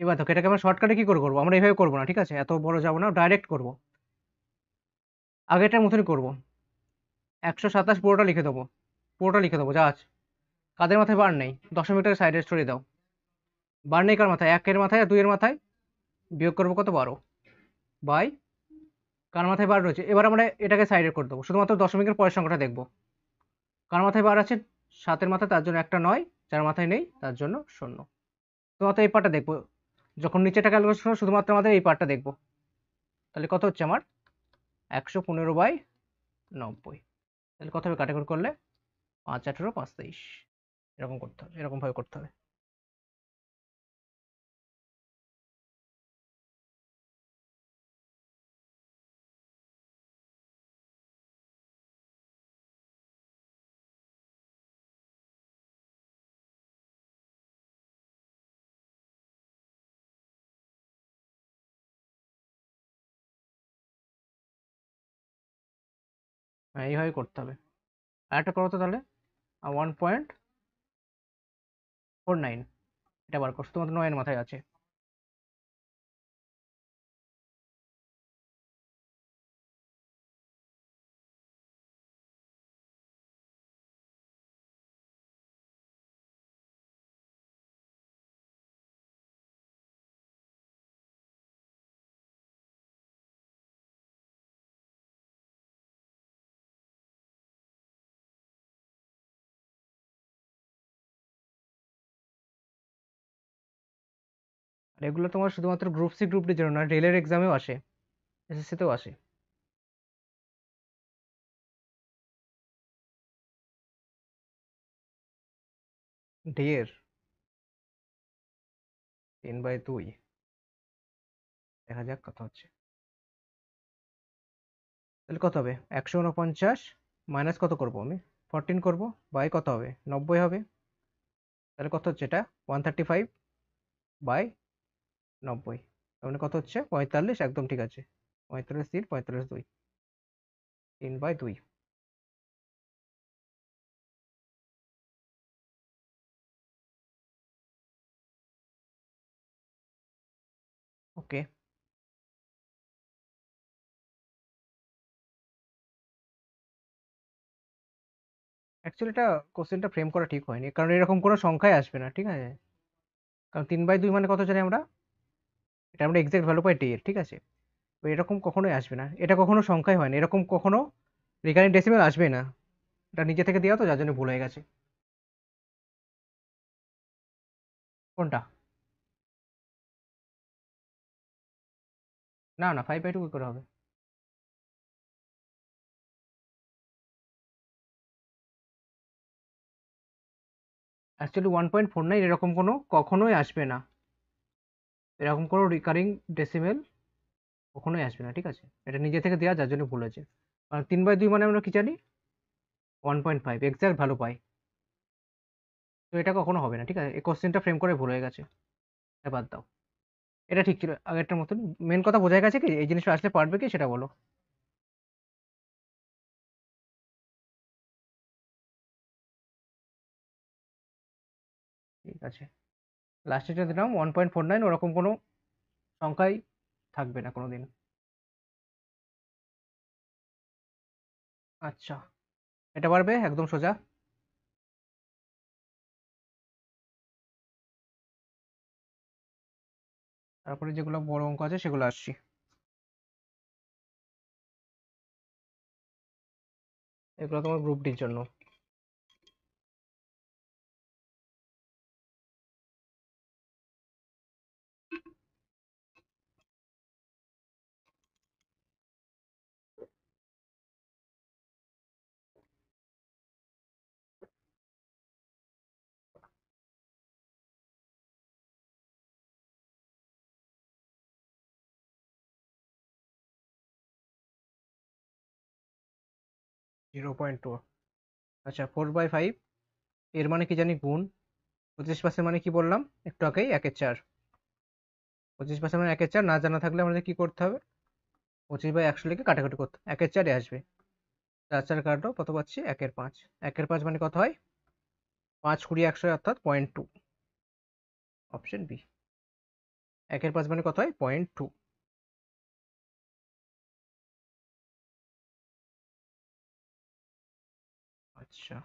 এবার দেখো এটাকে আমরা শর্টকাটে কি করে করবো, আমরা এইভাবে করবো না, ঠিক আছে, এত বড় যাবো না, ডাইরেক্ট করবো, আগেরটার মতনই করবো। 127 পুরোটা লিখে দেবো, পুরোটা লিখে দেবো যা আছে। কাদের মাথায় বার নেই, দশমিকটাকে সাইডে সরিয়ে দাও। বার নেই কার মাথায়, 1 এর মাথায় আর 2 এর মাথায়, বিয়োগ করবো কত, 12 বাই কার মাথায় বার রয়েছে। এবার আমরা এটাকে সাইডে করে দেবো, শুধুমাত্র দশমিকের পরের সংখ্যাটা দেখবো। কার মাথায় বার আছে, 7 এর মাথায়, তার জন্য একটা নয়, যার মাথায় নেই তার জন্য 0। শুধুমাত্র এই পার্টটা দেখবো, যখন নিচেটা ক্যালকুলেশন করবো শুধুমাত্র আমাদের এই পার্টটা দেখবো। তাহলে কত হচ্ছে আমার 115/90। তাহলে কত হবে কাটাকুটি করলে, 5 18 5 23, এরকম করতে হবে, এরকম ভাবে করতে হবে। হ্যাঁ, এইভাবে করতে হবে। আর একটা করো তো তাহলে, 1.49 এটা বার করো, শুধুমাত্র 9 এর মাথায় আছে। আর এগুলো তোমার শুধুমাত্র গ্রুপ সি গ্রুপ ডির জন্য না, রেলের এক্সামেও আসে, এসএসসি তেও আসে। ডি এর 3/2, দেখা যাক কত হচ্ছে। তাহলে কত হবে, 149 মাইনাস কত করব আমি, 14 করব, বাই কত হবে, 90 হবে। তাহলে কত হচ্ছে এটা, 135/90, তার মানে কত হচ্ছে 45, একদম ঠিক আছে, 45 3 45 2, 3/2। ওকে, অ্যাকচুয়ালি এটা কোশ্চেনটা ফ্রেম করা ঠিক হয়নি, কারণ এরকম কোনো সংখ্যাই আসবে না, ঠিক আছে, কারণ 3/2 মানে কত জানি আমরা, এটা আমরা এক্সাক্ট ভ্যালু পাই ডি এর, ঠিক আছে, তো এরকম কখনোই আসবে না, এটা কখনো সংখ্যাই হয় না, এরকম কখনো রিকারিং ডেসিমেল আসবে না, এটা নিজে থেকে দেওয়া তো, যার জন্য ভুল হয়ে গেছে। কোনটা? না না, 5/2 কি করে হবে? অ্যাকচুয়ালি 1.49 এরকম কোনো কখনোই আসবে না, এরকম কোনো রিকারিং ডেসিমেল কখনোই আসবে না, ঠিক আছে, এটা নিজে থেকে দেওয়া, যার জন্য ভুল হয়েছে। কারণ 3/2 মানে আমরা কি জানি, 1.5 এক্সাক্ট ভ্যালু পাই, তো এটা কখনো হবে না, ঠিক আছে, এই কোশ্চেনটা ফ্রেম করে ভুল হয়ে গেছে, এটা বাদ দাও। এটা ঠিক ছিল আগেরটার মতন, মেন কথা বোঝা গেছে কি, এই জিনিসটা আসলে পারবে কি সেটা বলো। ঠিক আছে, লাস্টে যদি দিলাম 1.49, ওরকম কোনো সংখ্যাই থাকবে না কোনোদিন। আচ্ছা। এটা পারবে একদম সোজা। তারপরে যেগুলো বড় অঙ্ক আছে সেগুলো আসছি। এগুলো তোমার গ্রুপ ডির জন্য। 0.2। আচ্ছা 4/5 এর মানে কি জানি গুণ। 25% মানে কি বললাম একটু আগেই 1/4। 25% মানে 1/4, না জানা থাকলে আমাদের কি করতে হবে, 25/100 লিখে কাটাকাটি করতে 1/4 আসবে। 4 4 কাটো, কত পাচ্ছি 1/5। 1/5 মানে কত হয়, 5 20 100 অর্থাৎ 0.2। Option B. 1/5 মানে কত হয় 0.2। আচ্ছা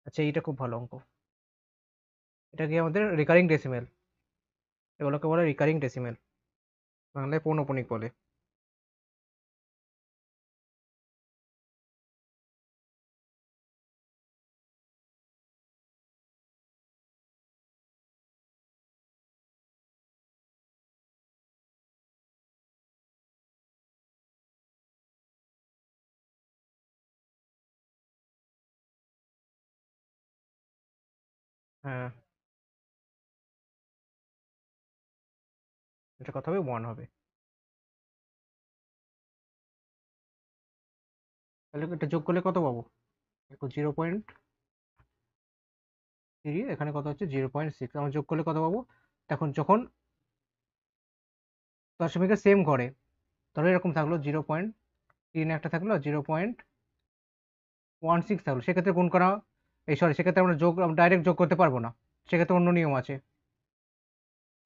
আচ্ছা, এইটা খুব ভালো অঙ্ক। এটা কি আমাদের রিকারিং ডেসিমেল, এগুলোকে বলে রিকারিং ডেসিমেল, বাংলায় পৌনঃপুনিক বলে। হ্যাঁ, এটা কত হবে 1 হবে। তাহলে এটা যোগ করলে কত পাবো, দেখো 0.3, এখানে কত হচ্ছে 0.6, আমরা যোগ করলে কত পাবো। এখন যখন দশমিকের সেম ঘরে, ধরো এরকম থাকলো 0.3 একটা থাকলো, 0.16 থাকলো, সেক্ষেত্রে গুণ করা, এই সরি, সেক্ষেত্রে আমরা ডাইরেক্ট যোগ করতে পারবো না, সেক্ষেত্রে অন্য নিয়ম আছে।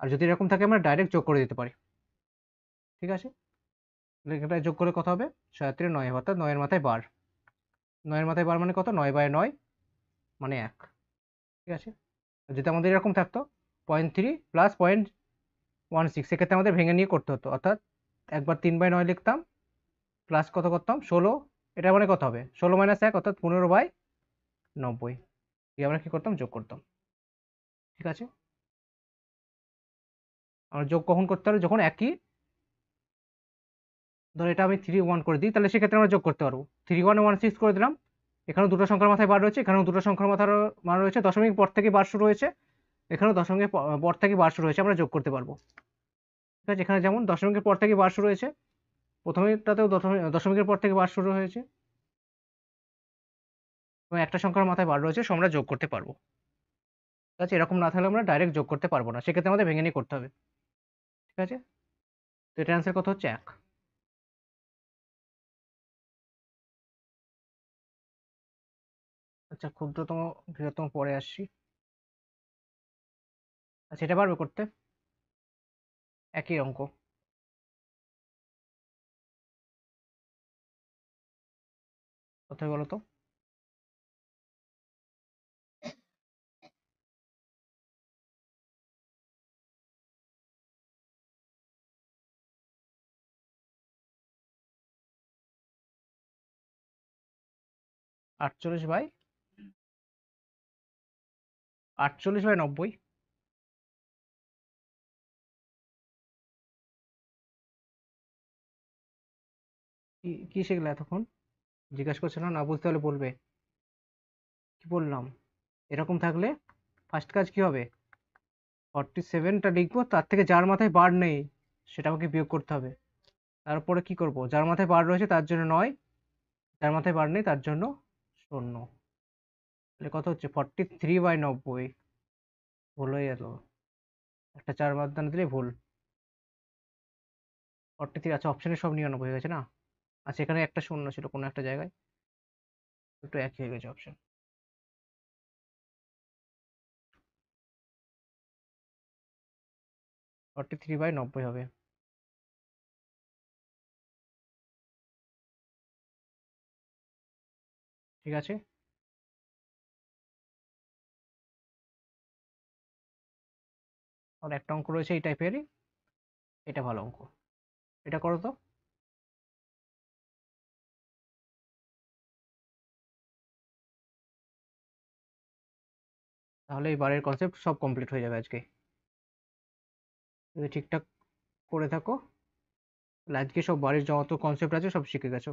আর যদি এরকম থাকে আমরা ডাইরেক্ট যোগ করে দিতে পারি। ঠিক আছে, তাহলে এটা যোগ করে কত হবে, 7 9, অর্থাৎ 9 এর মাথায় বার। 9 এর মাথায় বার মানে কত, 9/9 মানে 1। ঠিক আছে, যদি আমাদের এরকম থাকতো 0.3 প্লাস 0.16, সেক্ষেত্রে আমাদের ভেঙে নিয়ে করতে হতো, অর্থাৎ একবার 3/9 লিখতাম, প্লাস কত করতাম 16, এটা মানে কত হবে 16 - 1 অর্থাৎ 15/90, দিয়ে আমরা কি করতাম, যোগ করতাম। ঠিক আছে, আমরা যোগ কখন করতে হবে, যখন একই, ধর এটা আমি 3 1 করে দিই, তাহলে সেক্ষেত্রে আমরা যোগ করতে পারবো। 3 1 1 6 করে দিলাম, এখানেও দুটো সংখ্যার মাথায় বার রয়েছে, এখানেও দুটো সংখ্যার মাথার মান রয়েছে, দশমিক পর থেকে বার শুরু হয়েছে, এখানেও দশমিকের পর থেকে বার শুরু হয়েছে, আমরা যোগ করতে পারবো। ঠিক আছে, এখানে যেমন দশমিকের পর থেকে বার শুরু হয়েছে, প্রথমেরটাতেও দশমিকের পর থেকে বার শুরু হয়েছে, এবং একটা সংখ্যার মাথায় বার রয়েছে, আমরা যোগ করতে পারবো। ঠিক আছে, এরকম না থাকলে আমরা ডাইরেক্ট যোগ করতে পারবো না, সেক্ষেত্রে আমাদের ভেঙে নিয়ে করতে হবে। ঠিক আছে, তো এটার অ্যান্সার কত হচ্ছে 1। আচ্ছা, ক্ষুদ্রতম বৃহত্তম পরে আসছি। আচ্ছা, এটা পারবে করতে, একই অঙ্ক। কোথায় বলো তো, 48/90। কি কি শিখলে এতক্ষণ, জিজ্ঞাসা করছে না, না বুঝতে হলে বলবে। কি বললাম, এরকম থাকলে ফার্স্ট কাজ কি হবে, 47টা লিখবো, তার থেকে যার মাথায় বার নেই সেটা আমাকে বিয়োগ করতে হবে। তারপরে কি করব, যার মাথায় বার রয়েছে তার জন্য 9, যার মাথায় বার নেই তার জন্য 0। তাহলে কত হচ্ছে 43/90, ভুল হয়ে গেল, একটা 4 বাদ না দিলে ভুল। 43, আচ্ছা অপশনে সব 99 হয়ে গেছে না। আচ্ছা, এখানে একটা শূন্য ছিল কোনো একটা জায়গায়, একটু একই হয়ে গেছে অপশন। 43/90 হবে। ঠিক আছে? আর একটা অঙ্ক রয়েছে এই টাইপেরই, এটা ভালো অঙ্ক, এটা করো তো। তাহলে এই বারের কনসেপ্ট সব কমপ্লিট হয়ে যাবে আজকে, যদি ঠিকঠাক করে থাকো তাহলে আজকে সব বাড়ির যত কনসেপ্ট আছে সব শিখে গেছো।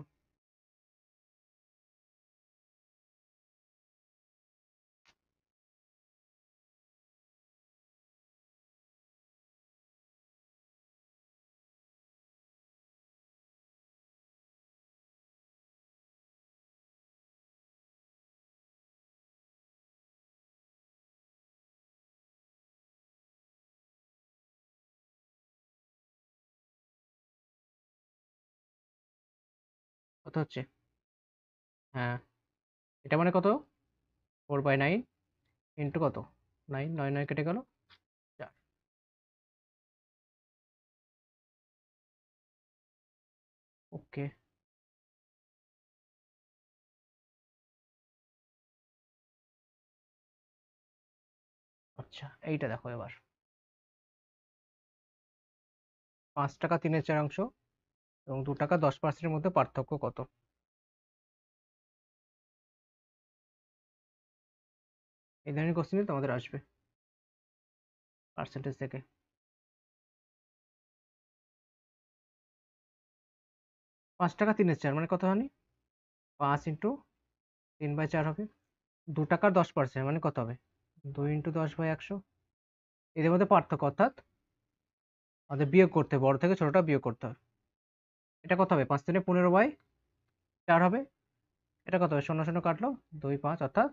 কত হচ্ছে? হ্যাঁ, এটা মানে কত? 4/9 ইন্টু কত? 9, 9 9 কেটে গেল 4। ওকে, আচ্ছা এইটা দেখো এবার, 5 টাকা 3/4 এবং 2 টাকা 10% মধ্যে পার্থক্য কত? এই ধরনের কোশ্চেনই তোমাদের আসবে পার্সেন্টেজ থেকে। 5 টাকা 3/4 মানে কত হানি? 5 × 3/4 হবে। 2 টাকার 10% মানে কত হবে? 2 × 10/100। এদের মধ্যে পার্থক্য, অর্থাৎ আমাদের বিয়োগ করতে হবে, বড় থেকে ছোটটা বিয়োগ করতে হবে। এটা কত হবে? 5×3 = 15/4 হবে। এটা কত হবে? 0 0 কাটলো, 2 5, অর্থাৎ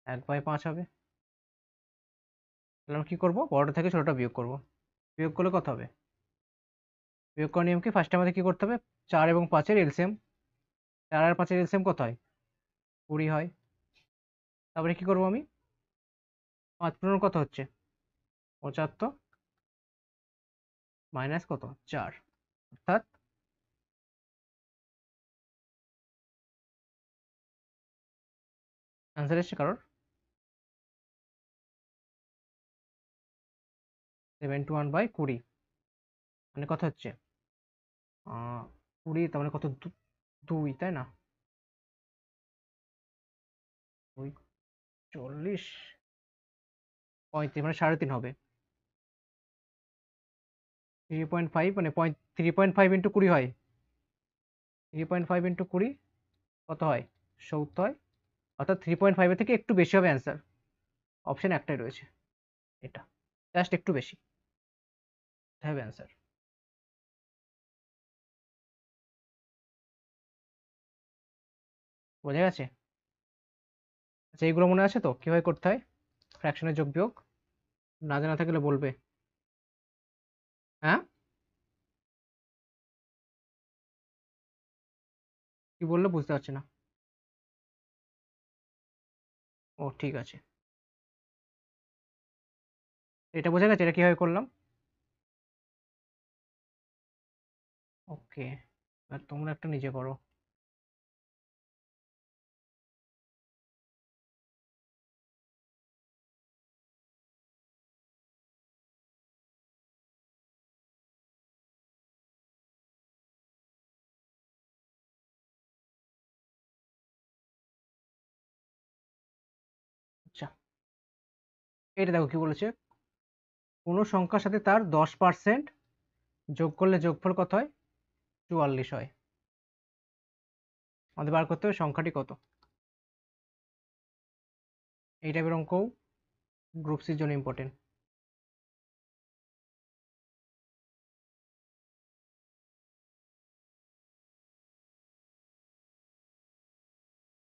1/5 হবে। তাহলে আমরা কি করবো? বড়টা থেকে ছোটটা বিয়োগ করব। বিয়োগ করলে কত হবে? বিয়োগ করার নিয়ম কি? ফার্স্টে আমাদের কি করতে হবে? 4 এবং 5-এর এলসিএম, 4 আর 5-এর এলসিএম কত হয়? 20 হয়। তারপরে কি করবো আমি? 5 কত হচ্ছে? 75 মাইনাস কত? 4, অর্থাৎ অ্যান্সার এসছে কারোর? 71/20 মানে কত হচ্ছে? 20, তার মানে কত? 2, তাই না? 2 40 35 মানে 3.5 হবে। 3.5 মানে 3.5 ইন্টু 20 হয়। 3.5 ইন্টু 20 কত হয়? 70 হয়। অর্থাৎ 3.5 এর থেকে একটু বেশি হবে অ্যান্সার। অপশন একটাই রয়েছে, এটা জাস্ট একটু বেশি, এটা হবে অ্যান্সার। বোঝা গেছে? আচ্ছা, এইগুলো মনে আছে তো কিভাবে করতে হয়? ফ্র্যাকশনের যোগ বিয়োগ না জানা থাকলে বলবে। হ্যাঁ, কি বললে বুঝতে পারছি না। ও ঠিক আছে, এটা বোঝা গেছে এটা কিভাবে করলাম। ওকে, আর তোমরা একটা নিজে করো। আচ্ছা, এটা দেখো কি বলেছে, কোনো সংখ্যার সাথে তার 10% যোগ করলে যোগফল কত হয়? 44 হয়। আমাদের বার করতে হবে সংখ্যাটি কত। এই টাইপের অঙ্ক গ্রুপ সির জন্য ইম্পর্টেন্ট।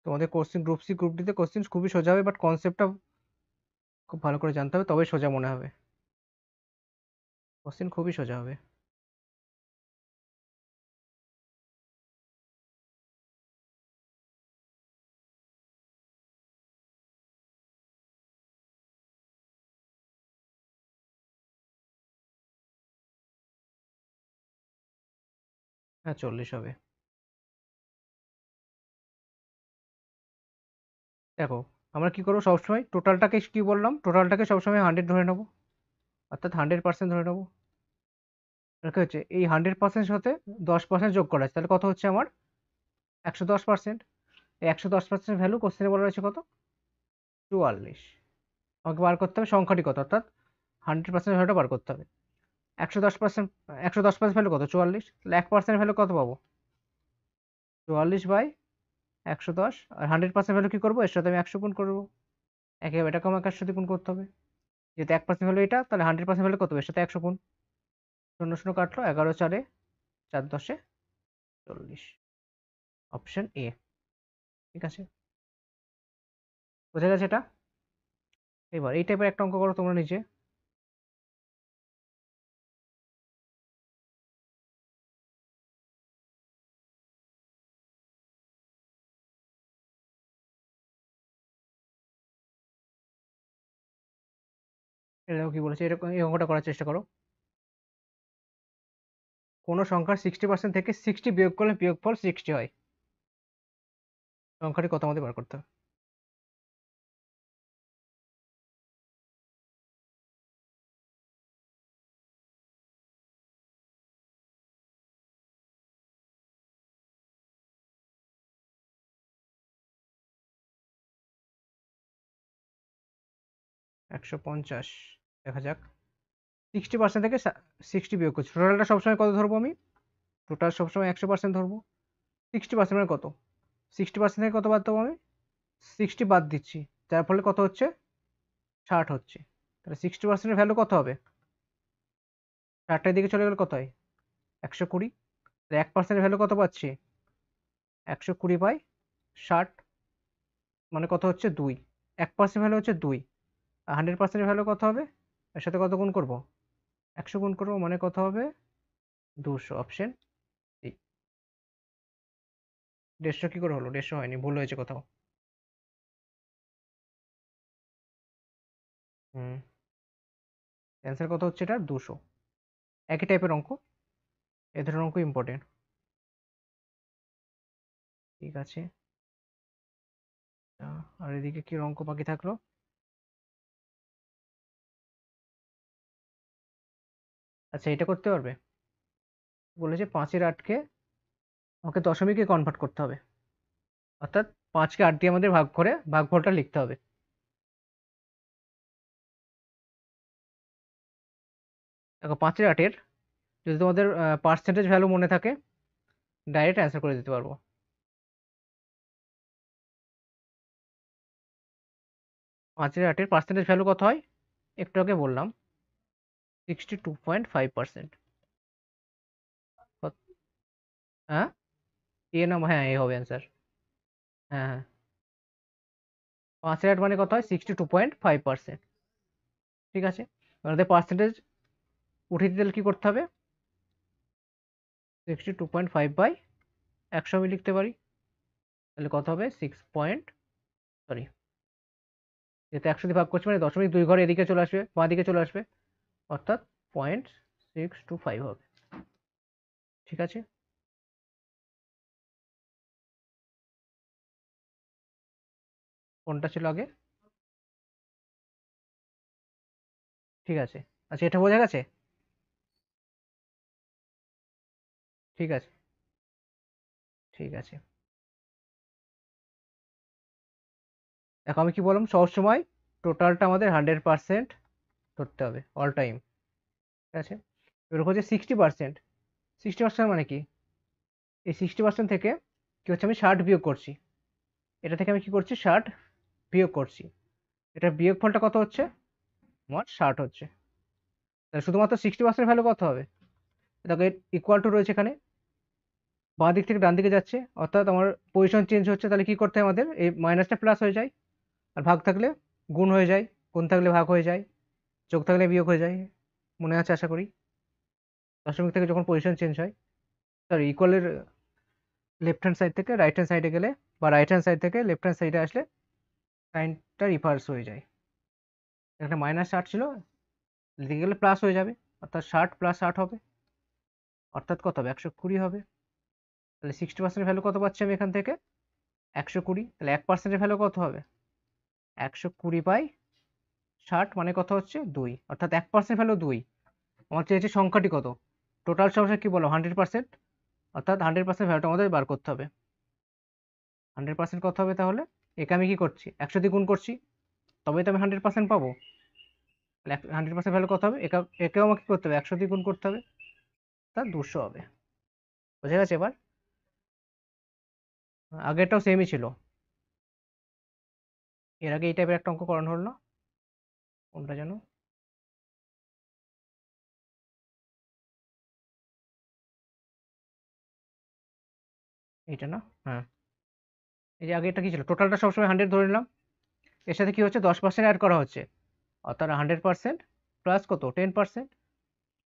তোমাদের কোশ্চেন গ্রুপ সি গ্রুপ ডিতে কোশ্চেন খুবই সোজা হবে, বাট কনসেপ্টটা খুব ভালো করে জানতে হবে, তবেই সোজা মনে হবে। কোশ্চেন খুবই সোজা হবে। হ্যাঁ, 40 হবে। দেখো আমরা কি করবো সবসময় টোটালটাকে, কি বললাম, টোটালটাকে সবসময় 100 ধরে নেবো, অর্থাৎ 100% ধরে নেবো। কি হচ্ছে এই 100% সাথে 10% যোগ করা আছে, তাহলে কত হচ্ছে আমার 110%। এই 110% ভ্যালু কোশ্চেনে বলা রয়েছে কত, 44। আমাকে বার করতে হবে সংখ্যাটি কত, অর্থাৎ 100% ভ্যালুটা বার করতে হবে। 110%, 110% ভ্যালু কত, 44, তাহলে 1% ভ্যালু কত পাবো, 44/110। আর 100% ভ্যালু কি করবো, এর সাথে আমি 100 গুণ করবো, একেবারে এটাকে আমাকে 100 দিয়ে গুণ করতে হবে। যেহেতু 1% ভ্যালু এটা, তাহলে 100% ভ্যালু কত হবে, এর সাথে 100 গুণ, 0 0 কাটলো, 11 4 4 10 40, অপশন এ। ঠিক আছে, বোঝা গেছে এটা। এবার এই টাইপের একটা অঙ্ক করো তোমরা নিজে। এটা কি বলেছে, এরকম এই অঙ্কটা করার চেষ্টা করো। কোন সংখ্যার 60% থেকে 60 বিয়োগ করলে বিয়োগফল 60 হয়, সংখ্যাটি কত আমাদের বার করতে হবে। একশো 50, দেখা যাক। 60% থেকে 60 বিয়োগ করছি, টোটালটা সবসময় কত ধরবো আমি, টোটাল সবসময় 100% ধরবো। 60% মানে কত, 60% থেকে কত বাদ দেবো আমি, 60 বাদ দিচ্ছি, যার ফলে কত হচ্ছে, 60 হচ্ছে। তাহলে 60%-এর ভ্যালু কত হবে, 60টার দিকে চলে গেলে কত হয়, 120। 1%-এর ভ্যালু কত পাচ্ছি, 120/60, মানে কত হচ্ছে 2। 1% ভ্যালু হচ্ছে 2, আর 100%-এর ভ্যালু কত হবে, এর সাথে কত গুণ করবো, 100 গুণ করবো, মানে কত হবে 200, অপশন ডি। 150 কি করে হলো, 150 হয়নি, ভুল হয়েছে কোথাও। হুম, অ্যান্সার কত হচ্ছে এটা, 200। একই টাইপের অঙ্ক, এ ধরনের অঙ্ক ইম্পর্টেন্ট। ঠিক আছে, আর এদিকে কি অঙ্ক বাকি থাকলো, আচ্ছা এটা করতে পারবে, বলেছে 5-8কে আমাকে দশমিকে কনভার্ট করতে হবে, অর্থাৎ 5কে 8 দিয়ে আমাদের ভাগ করে ভাগফলটা লিখতে হবে। দেখো 5-8-এর যদি তোমাদের পার্সেন্টেজ ভ্যালু মনে থাকে, ডাইরেক্ট অ্যান্সার করে দিতে পারবো। 5-8-এর পার্সেন্টেজ ভ্যালু কত হয়, একটু আগে বললাম, 62.5%। হ্যাঁ, এ নাম, হ্যাঁ এ হবে অ্যান্সার। হ্যাঁ হ্যাঁ, 5-8 মানে কত হয়, 62.5%। ঠিক আছে, আমাদের পার্সেন্টেজ উঠিয়ে দিতে হলে কি করতে হবে, 62.5/100 আমি লিখতে পারি, তাহলে কত হবে 6 যেহেতু 100 দিয়ে ভাগ করছি মানে দশমিক 2 ঘর এদিকে চলে আসবে, বাঁ দিকে চলে আসবে, অর্থাৎ 0.625 হবে। ঠিক আছে, কোনটা ছিল আগে, ঠিক আছে। আচ্ছা এটা বোঝা গেছে, ঠিক আছে, ঠিক আছে। দেখো আমি কি বললাম, সবসময় টোটালটা আমাদের 100% ধরতে হবে অল টাইম। ঠিক আছে, এবার হচ্ছে 60%। 60% মানে কি, এই 60% থেকে কি হচ্ছে, আমি 60 বিয়োগ করছি, এটা থেকে আমি কি করছি, 60 বিয়োগ করছি, এটা বিয়োগ ফলটা কত হচ্ছে, আমার 60 হচ্ছে। তাহলে শুধুমাত্র 60% ভ্যালু কত হবে, দেখো ইকুয়াল টু রয়েছে এখানে, বাঁ দিক থেকে ডান দিকে যাচ্ছে, অর্থাৎ আমার পজিশন চেঞ্জ হচ্ছে, তাহলে কি করতে হয় আমাদের, এই মাইনাসটা প্লাস হয়ে যায়, আর ভাগ থাকলে গুণ হয়ে যায়, গুণ থাকলে ভাগ হয়ে যায়, যোগ থাকলে বিয়োগ হয়ে যায়। মনে আছে আশা করি, দশমিক থেকে যখন পজিশন চেঞ্জ হয়, সরি ইকুয়ালের লেফট হ্যান্ড সাইড থেকে রাইট হ্যান্ড সাইডে গেলে, বা রাইট হ্যান্ড সাইড থেকে লেফট হ্যান্ড সাইডে আসলে সাইনটা রিভার্স হয়ে যায়। এখানে -60 ছিল, লিখে গেলে প্লাস হয়ে যাবে, অর্থাৎ 60 + 60 হবে, অর্থাৎ কত হবে, 120 হবে। তাহলে 60% ভ্যালু কত পাচ্ছি আমি এখান থেকে, 120। তাহলে 1%-এর ভ্যালু কত হবে, 120/60 মানে কত হচ্ছে 2, অর্থাৎ 1% ভ্যালু 2। আমার চেয়েছে সংখ্যাটি কত, টোটাল সমস্যা কি বলো 100%, অর্থাৎ 100% ভ্যালুটা আমাদের বার করতে হবে। 100% কত হবে তাহলে, একে আমি কি করছি 100 দিয়ে গুণ করছি, তবেই তো আমি 100% পাবো। 100% ভ্যালু কত হবে, একেও আমাকে কি করতে হবে 100 দিয়ে গুণ করতে হবে, তার 200 হবে। বোঝা গেছে এবার, আগেরটাও সেমই ছিল, এর আগে এই টাইপের একটা অঙ্ক করানো হলো না, কোনটা যেন, এইটা না, হ্যাঁ এই যে আগে এটা কি ছিল, টোটালটা সবসময় 100 ধরে নিলাম, এর সাথে কি হচ্ছে 10% অ্যাড করা হচ্ছে, অর্থাৎ 100% প্লাস কত 10%,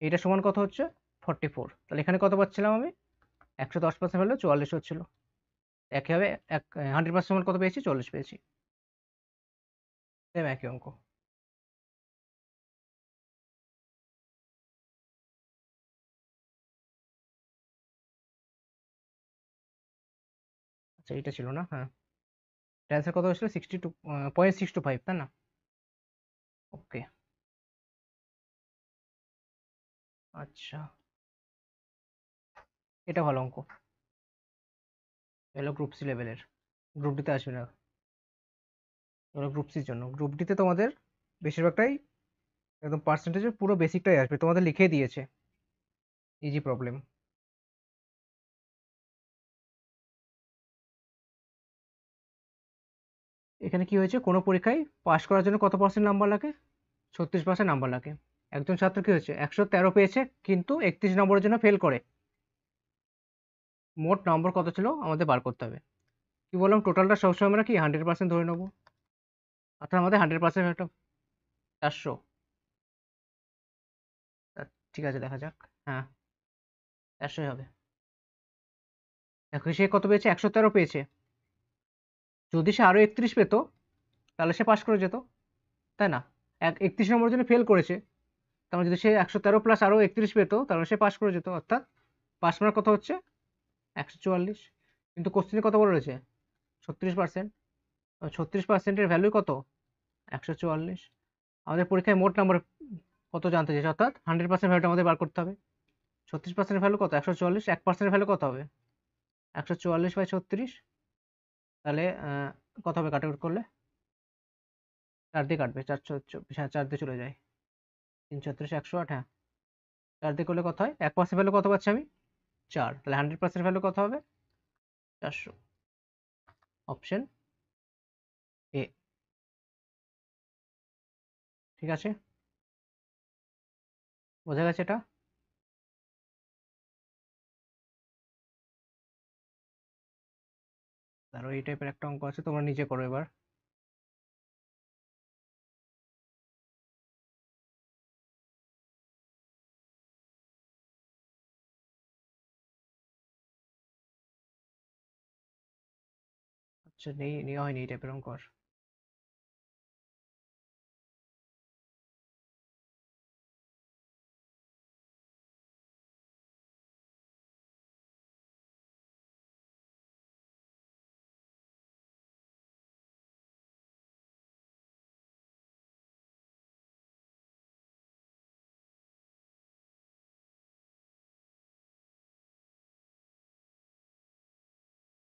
এইটা সমান কত হচ্ছে 44। তাহলে এখানে কত পাচ্ছিলাম আমি, 110% হলে 44 হচ্ছিল, একইভাবে 100% সমান কত পেয়েছি 40 পেয়েছি, সেম একই অঙ্ক। আচ্ছা এইটা ছিল না, হ্যাঁ অ্যান্সার কত হয়েছিল 62.625, তাই না? ওকে, আচ্ছা এটা ভালো অঙ্ক, এগুলো গ্রুপ সি লেভেলের, গ্রুপ ডিতে আসবে না, এগুলো গ্রুপ সির জন্য। গ্রুপ ডিতে তোমাদের বেশিরভাগটাই একদম পার্সেন্টেজের পুরো বেসিকটাই আসবে, তোমাদের লিখে দিয়েছে, ইজি প্রবলেম। এখানে কি হয়েছে, কোনো পরীক্ষায় পাশ করার জন্য কত পার্সেন্ট নাম্বার লাগে, 36% নাম্বার লাগে। একজন ছাত্র কি হয়েছে 113 পেয়েছে কিন্তু 31 নম্বরের জন্য ফেল করে, মোট নম্বর কত ছিল আমাদের বার করতে হবে। কি বললাম, টোটালটা সবসময় আমরা কি 100% ধরে নেবো, অর্থাৎ আমাদের 100% একটা 400। ঠিক আছে দেখা যাক, হ্যাঁ 400 হবে। দেখো সে কত পেয়েছে 113 পেয়েছে, যদি সে আরো 31 পেতো তাহলে সে পাশ করে যেত, তাই না? 31 নম্বরের জন্য ফেল করেছে, তার মানে যদি সে 113 প্লাস আরো 31 পেতো তাহলে সে পাশ করে যেত, অর্থাৎ পাস মার্ক কত হচ্ছে 144। কিন্তু কোশ্চেনে কত বলে রয়েছে 36%, 36%-এর ভ্যালু কত 144। আমাদের পরীক্ষায় মোট নাম্বার কত জানতে চাইছে, অর্থাৎ 100% ভ্যালুটা আমাদের বার করতে হবে। 36%-এর ভ্যালু কত 144, 1%-এর ভ্যালু কত হবে 144/36, তাহলে কত হবে কাটাকুট করলে, 4 দিয়ে কাটবে, 424, হ্যাঁ 4 দিয়ে চলে যায়, 3 108, হ্যাঁ 4 দিয়ে করলে কত হয়, 1% ভ্যালু কত পাচ্ছি আমি 4, তাহলে 100% ভ্যালু কত হবে 400, অপশন এ। ঠিক আছে, বোঝা গেছে এটা? ধরো এই টাইপের একটা অঙ্ক আছে, তোমরা নিজে করো এবার। আচ্ছা নেওয়া হয়নি এই টাইপের অঙ্ক আর।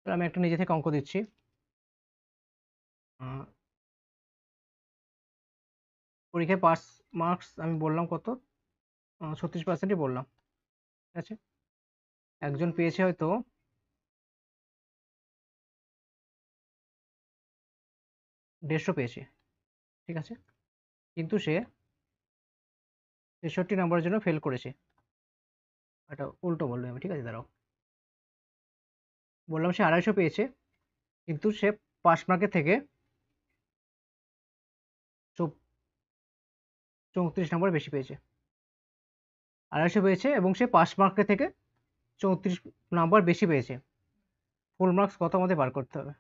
তো আমি একটা নিজে থেকে অঙ্ক দিচ্ছি। আহ, পরীক্ষায় পাস মার্কস আমি বললাম কত, 36%ই বললাম, ঠিক আছে। একজন পেয়েছে হয়তো 150 পেয়েছে, ঠিক আছে, কিন্তু সে 63 নম্বরের জন্য ফেল করেছে। এটা উল্টো বললাম আমি, ঠিক আছে দাঁড়াও, বললাম সে 250 পেয়েছে কিন্তু সে পাস মার্কের থেকে 34 নম্বর বেশি পেয়েছে, 250 পেয়েছে এবং সে পাস মার্কের থেকে 34 নাম্বার বেশি পেয়েছে, ফুল মার্কস কত আমাদের বার করতে হবে।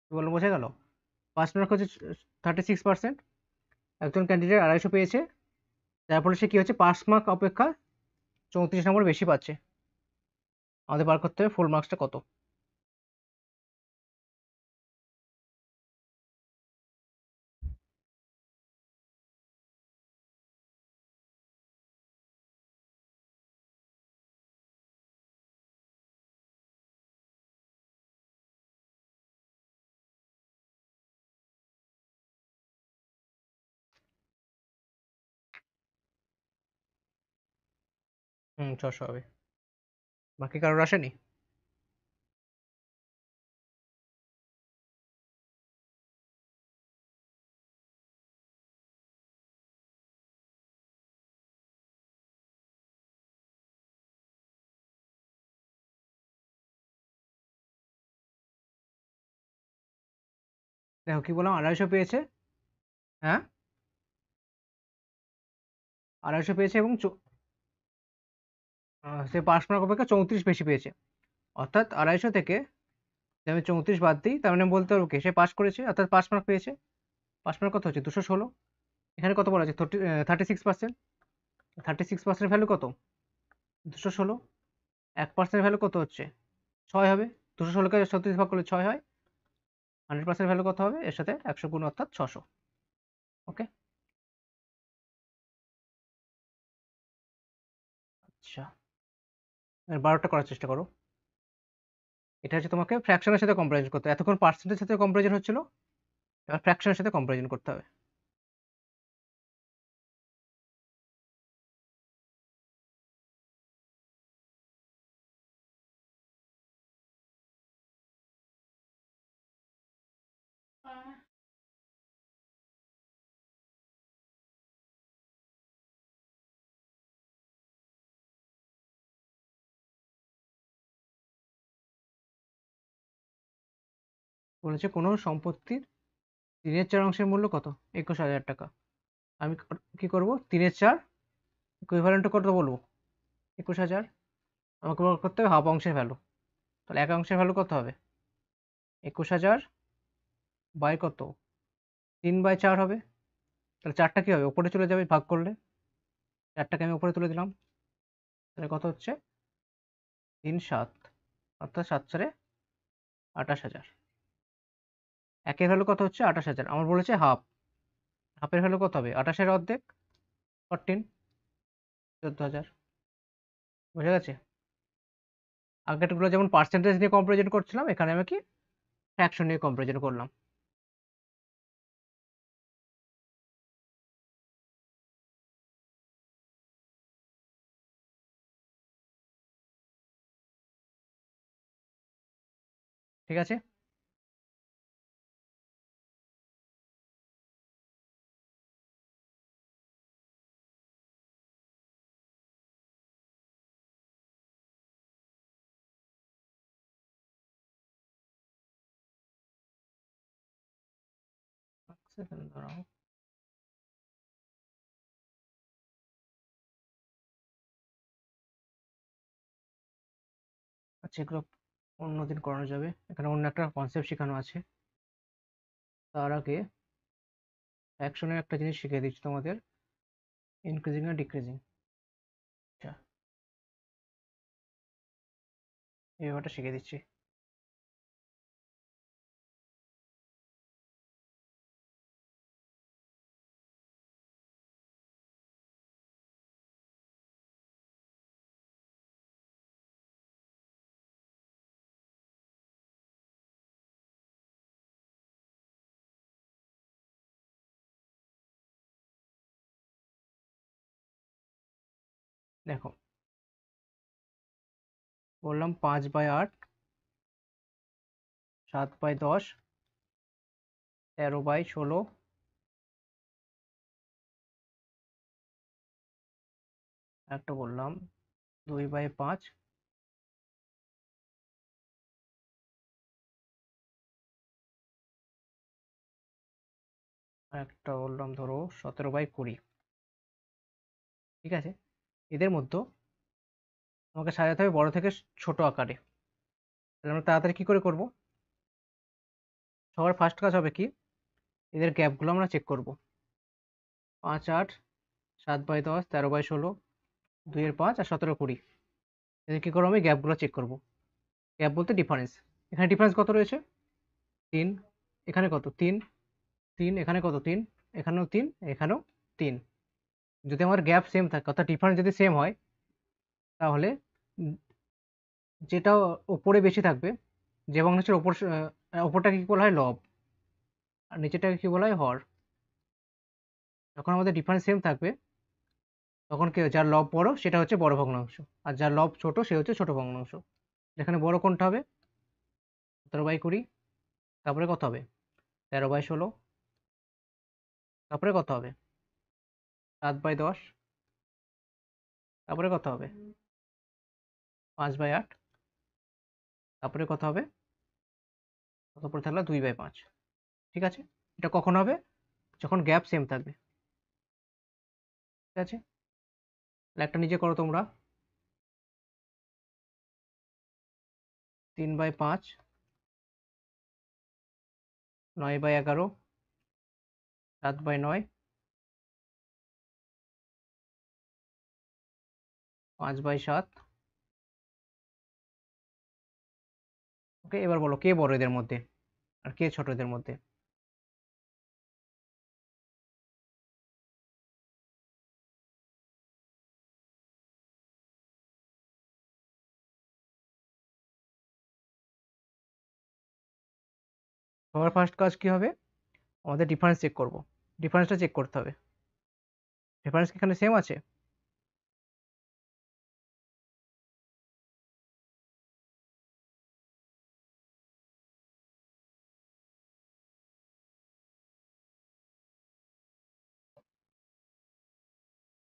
কি বললাম বোঝা গেল, পাস মার্ক হচ্ছে 36%, একজন ক্যান্ডিডেট 250 পেয়েছে, যার ফলে সে কি হচ্ছে পাস মার্ক অপেক্ষা 34 নম্বর বেশি পাচ্ছে, আমাদের বার করতে হবে ফুল মার্কসটা কত। 600 হবে। বাকি কারোর আসেনি? দেখো কি বললাম, 250 পেয়েছে। হ্যাঁ, 250 পেয়েছে এবং সে পাস মার্ক অপেক্ষা 34 বেশি পেয়েছে। অর্থাৎ 250 থেকে যদি আমি 34 বাদ দিই, তার মানে বলতে পারবো কি সে পাস করেছে, অর্থাৎ পাস মার্ক পেয়েছে। পাস মার্ক কত হচ্ছে? 216। এখানে কত বলা আছে? 36%। 36% ভ্যালু কত? 216। 1% ভ্যালু কত হচ্ছে? 6 হবে। 216কে 36 ভাগ করলে 6 হয়। 100% ভ্যালু কত হবে? এর সাথে 100 গুণ, অর্থাৎ 600। ওকে, আচ্ছা, 12টা করার চেষ্টা করো। এটা হচ্ছে তোমাকে ফ্র্যাকশনের সাথে কম্পারিজন করতে হবে। এতক্ষণ পার্সেন্টেজের সাথে কম্পারিজন হচ্ছিল, এবার ফ্র্যাকশনের সাথে কম্পারিজন করতে হবে। বলেছে কোনো সম্পত্তির 3/4 অংশের মূল্য কত? 21,000 টাকা। আমি কি করব? 3/4 ইকুইভ্যালেন্ট কত বলবো? 21,000। আমাকে বের করতে হবে হাফ অংশের ভ্যালু। তাহলে 1 অংশের ভ্যালু কত হবে? 21,000 বাই কত? 3/4 হবে। তাহলে 4টা কি হবে? উপরে চলে যাবে ভাগ করলে। 4টাকে আমি উপরে তুলে দিলাম। তাহলে কত হচ্ছে? 3/7, অর্থাৎ 7/4 28,000। একের ভ্যালু কত হচ্ছে? 28,000। আমার বলেছে হাফ। হাফের ভ্যালু কত হবে? 28-এর অর্ধেক 14, 14,000। বুঝে গেছে? আগেরগুলো যেমন পার্সেন্টেজ নিয়ে কম্পারিজন করছিলাম, এখানে আমি কি ফ্র্যাকশন নিয়ে কম্পারিজন করলাম। ঠিক আছে? সেকেন্ড দাঁড়াও। আচ্ছা, এগুলো অন্যদিন করানো যাবে, এখানে অন্য একটা কনসেপ্ট শেখানো আছে। তার আগে ফ্র্যাকশনের একটা জিনিস শিখিয়ে দিচ্ছি তোমাদের, ইনক্রিজিং আর ডিক্রিজিং। আচ্ছা, এই ব্যাপারটা শিখিয়ে দিচ্ছি। দেখো, বললাম 5/8, 7/10, 13/16, একটা বললাম 2/5, আর একটা বললাম ধরো 17/20। ঠিক আছে? এদের মধ্যে আমাকে সাজাতে হবে বড় থেকে ছোট আকারে। তাহলে আমরা তাড়াতাড়ি কি করে করব? সবার ফার্স্ট কাজ হবে কি, এদের গ্যাপগুলো আমরা চেক করব। 5/8, 7/10, 13/16, 2/5 আর 17/20। এদের কি করবো? আমি গ্যাপগুলো চেক করব। গ্যাপ বলতে ডিফারেন্স। এখানে ডিফারেন্স কত রয়েছে? 3। এখানে কত? 3। 3 এখানে কত? 3। এখানেও 3, এখানেও 3। যদি আমার গ্যাপ সেম থাকে, অর্থাৎ ডিফারেন্স যদি সেম হয়, তাহলে যেটা ওপরে বেশি থাকবে, যে ভগ্নাংশের ওপরটাকে কি বলা হয়? লব। আর নিচেরটাকে কি বলা হয়? হর। যখন আমাদের ডিফারেন্স সেম থাকবে, তখন কি যার লব বড় সেটা হচ্ছে বড় ভগ্নাংশ, আর যার লব ছোট সে হচ্ছে ছোট ভগ্নাংশ। যেখানে বড় কোনটা হবে? 17/20। তারপরে কত হবে? 13/16। তারপরে কত হবে? 7/10। তারপরে কত হবে? 5/8। তারপরে কত হবে? কত পরে থাকলো? 2/5। ঠিক আছে, এটা কখন হবে? যখন গ্যাপ সেম থাকবে। ঠিক আছে, তাহলে একটা নিজে করো তোমরা। 3/5, 9/11, 7/9, 5/7। ওকে, এবার বলো কে বড় এদের মধ্যে আর কে ছোট এদের মধ্যে? সবার ফার্স্ট কাজ কি হবে? আমাদের ডিফারেন্স চেক করব। ডিফারেন্সটা চেক করতে হবে। ডিফারেন্স কি এখানে সেম আছে?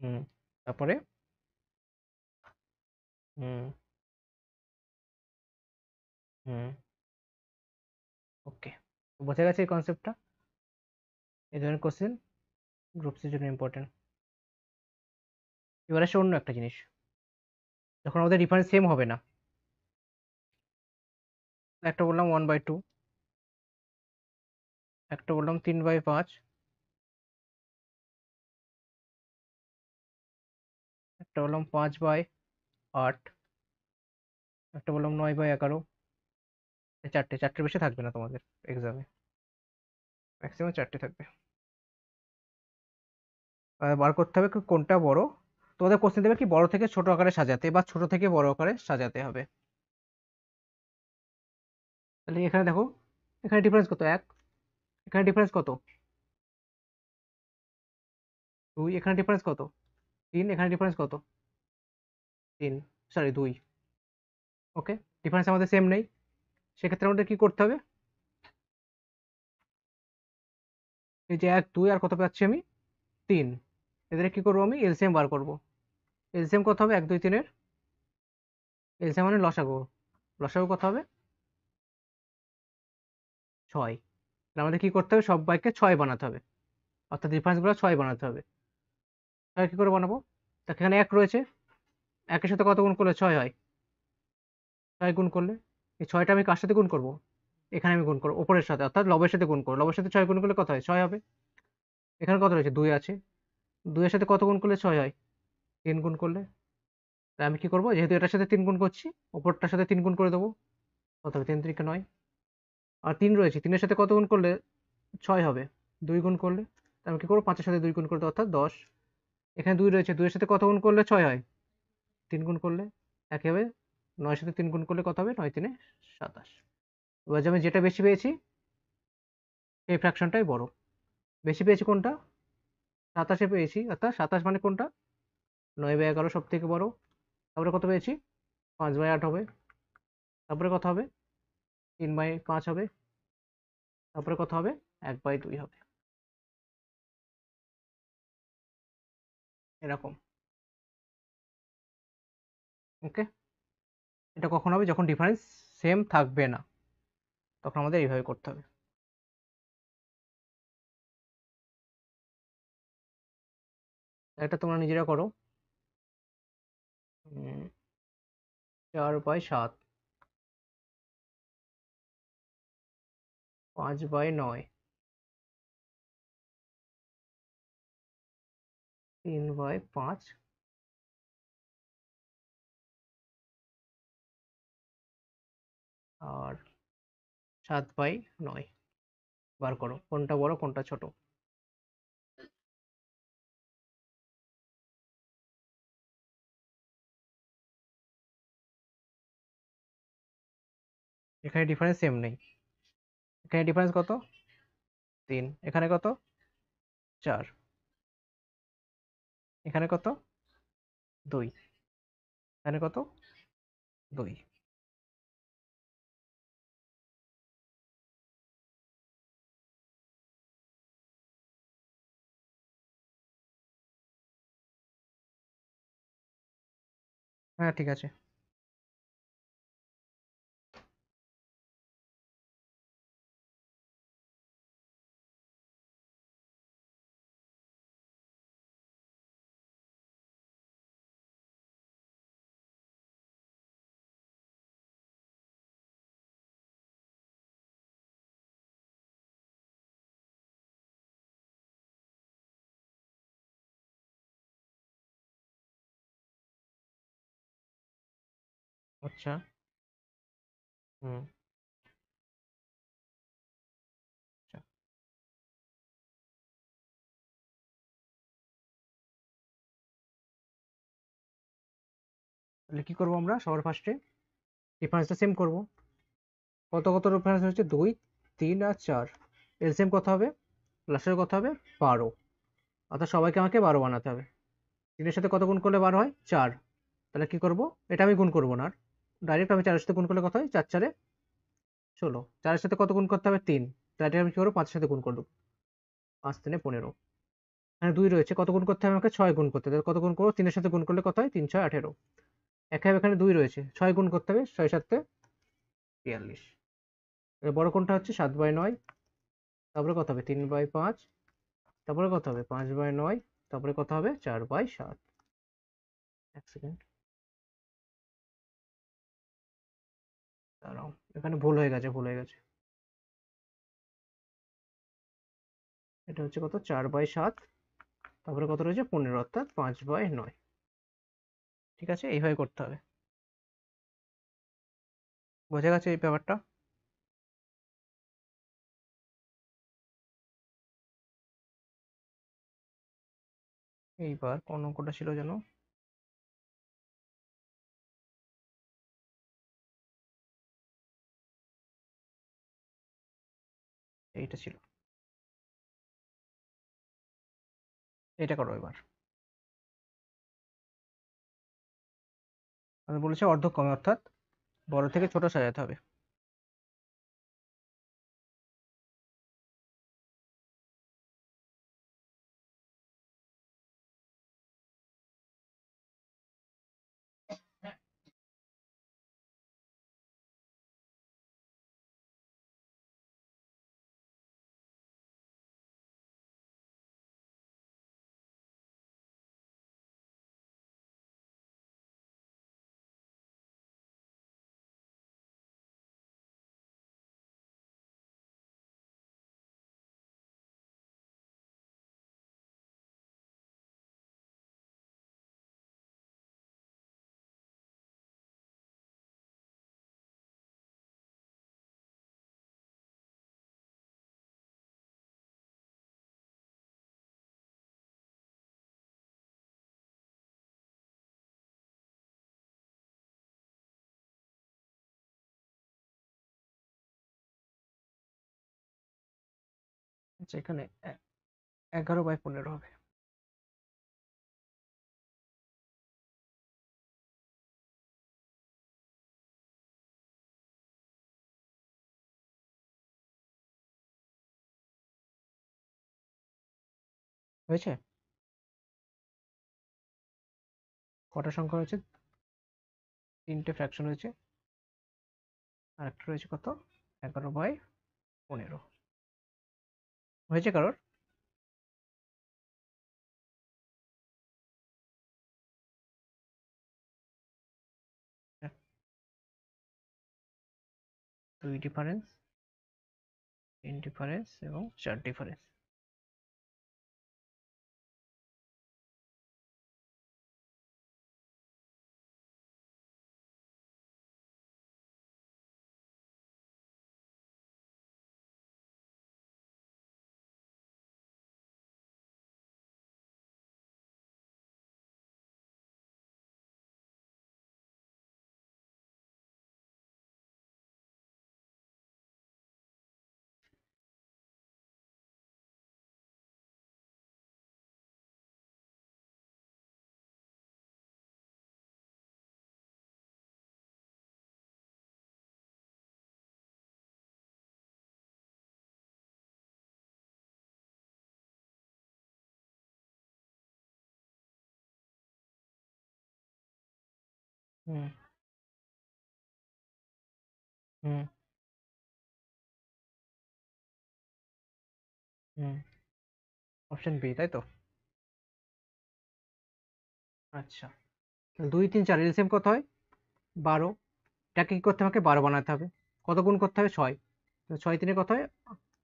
হুম। তারপরে হুম। হুম। ওকে, বোঝা গেছে এই কনসেপ্টটা? এই ধরনের কোশ্চেন গ্রুপসের জন্য ইম্পর্টেন্ট। এবার আসে অন্য একটা জিনিস, যখন আমাদের ডিফারেন্স সেম হবে না। একটা বললাম 1/2, একটা বললাম 3/5, একটা বললাম 5/8, একটা বললাম 9/11। চারটে, চারটের বেশি থাকবে না তোমাদের এক্সামে, ম্যাক্সিমাম চারটে থাকবে। বার করতে হবে কোনটা বড়। তোমাদের কোশ্চেন দেবে কি বড় থেকে ছোট আকারে সাজাতে বা ছোট থেকে বড় আকারে সাজাতে হবে। তাহলে এখানে দেখো, এখানে ডিফারেন্স কত? 1। এখানে ডিফারেন্স কত? 2। এখানে ডিফারেন্স কত? 3। এখানে ডিফারেন্স কত? 3, সরি 2। ওকে, ডিফারেন্স আমাদের সেম নেই, সেক্ষেত্রে আমাদের কি করতে হবে? এই যে 1 2 আর কত পাচ্ছি আমি? 3। এদের কি করবো? আমি এলসিএম বার করব। এলসিএম কত হবে 1 2 3 এর? এলসিএম মানে লসাগু। লসাগু কত হবে? 6। তাহলে আমাদের কি করতে হবে? সবাইকে 6 বানাতে হবে, অর্থাৎ ডিফারেন্সগুলো 6 বানাতে হবে। তাহলে কি করে বানাবো? দেখ এখানে 1 রয়েছে, 1 এর সাথে কত গুণ করলে 6 হয়? 6 গুণ করলে, এই 6টা আমি কার সাথে গুণ করব? এখানে আমি গুণ করবো ওপরের সাথে, অর্থাৎ লবের সাথে গুণ করবো। লবের সাথে 6 গুণ করলে কত হয়? 6 হবে। এখানে কত রয়েছে? 2 আছে, 2 এর সাথে কত গুণ করলে 6 হয়? 3 গুণ করলে। তাই আমি কি করবো, যেহেতু এটার সাথে 3 গুণ করছি, ওপরটার সাথে 3 গুণ করে দেবো। কত হবে? 3 3 9। আর 3 রয়েছে, 3 এর সাথে কত গুণ করলে 6 হবে? 2 গুণ করলে। তাই আমি কি করবো? 5 এর সাথে 2 গুণ করে দেবো, অর্থাৎ 10। এখানে 2 রয়েছে, 2 এর সাথে কত গুণ করলে 6 হয়? 3 গুণ করলে। একইভাবে 9 এর সাথে 3 গুণ করলে কত হবে? 9 3 27। এবার যে আমি যেটা বেশি পেয়েছি সেই ফ্র্যাকশনটাই বড়। বেশি পেয়েছি কোনটা? 27 পেয়েছি, অর্থাৎ 27 মানে কোনটা? 9/11 সব থেকে বড়। তারপরে কত পেয়েছি? 5/8 হবে। তারপরে কত হবে? 3/5 হবে। তারপরে কত হবে? 1/2 হবে। এরকম। ওকে, এটা কখন হবে? যখন ডিফারেন্স সেম থাকবে না, তখন আমাদের এইভাবে করতে হবে। এটা তোমরা নিজেরা করো। 4/7, 5/9, 3/5, আর 7/9। বার করো কোনটা বড় কোনটা ছোট। এখানে ডিফারেন্স সেম নেই। এখানে ডিফারেন্স কত? 3। এখানে কত? 4। এখানে কত? 2, এখানে কত 2। হ্যাঁ ঠিক আছে। আচ্ছা। হুম। আচ্ছা, তাহলে কি করবো আমরা সবার ফার্স্টে ডিফারেন্সটা সেম করব। কত কত ডিফারেন্স হচ্ছে 2, 3 আর 4। এলসিএম কত হবে? লাস্টের কত হবে 12। অর্থাৎ সবাইকে আমাকে 12 বানাতে হবে। 3 এর সাথে কত গুণ করলে 12 হয়? 4। তাহলে কি করব, এটা আমি গুণ করব না, ডাইরেক্ট আমি 4 এর সাথে গুণ করলে কত হয়? 4 4 16। 4 এর সাথে কত গুণ করতে হবে? 3। তাহলে আমি কি করবো? 5 এর সাথে গুণ করে দেবো। 5 3 15। এখানে 2 রয়েছে, কত গুণ করতে হবে আমাকে? 6 গুণ করতে হবে। কত গুণ করবো? 3 এর সাথে গুণ করলে কত হয়? 3 6 18। একইভাবে এখানে 2 রয়েছে, 6 গুণ করতে হবে, 6 7 42। এর বড় কোনটা হচ্ছে 7/9। তারপরে কত হবে? 3/5। তারপরে কত হবে? 5/9। তারপরে কত হবে? 4/7। এক সেকেন্ড দাঁড়াও, এখানে ভুল হয়ে গেছে, ভুল হয়ে গেছে। এটা হচ্ছে কত? 4/7। তারপরে কত রয়েছে? 15, অর্থাৎ 5/9। ঠিক আছে, এইভাবে করতে হবে। বোঝা গেছে এই ব্যাপারটা? এইবার কোন অঙ্কটা ছিল যেন? এইটা ছিল। এটা করো এবার। আমি বলেছি অর্ধক্রমে, অর্থাৎ বড় থেকে ছোট সাজাতে হবে। আচ্ছা, এখানে 11/15 হবে। হয়েছে? কটা সংখ্যা রয়েছে? 3টে ফ্র্যাকশন রয়েছে। আর একটা রয়েছে কত? 11/15। হয়েছে কারোর? হ্যাঁ, 2 ডিফারেন্স, 3 ডিফারেন্স এবং 4 ডিফারেন্স। হুম হুম হুম অপশন বি, তাই তো? আচ্ছা, 2 3 4 এলসিএম কত হয়? 12। এটাকে কি করতে হবে? 12 বানাতে হবে। কত গুণ করতে হবে? 6। 6 3 কত হয়?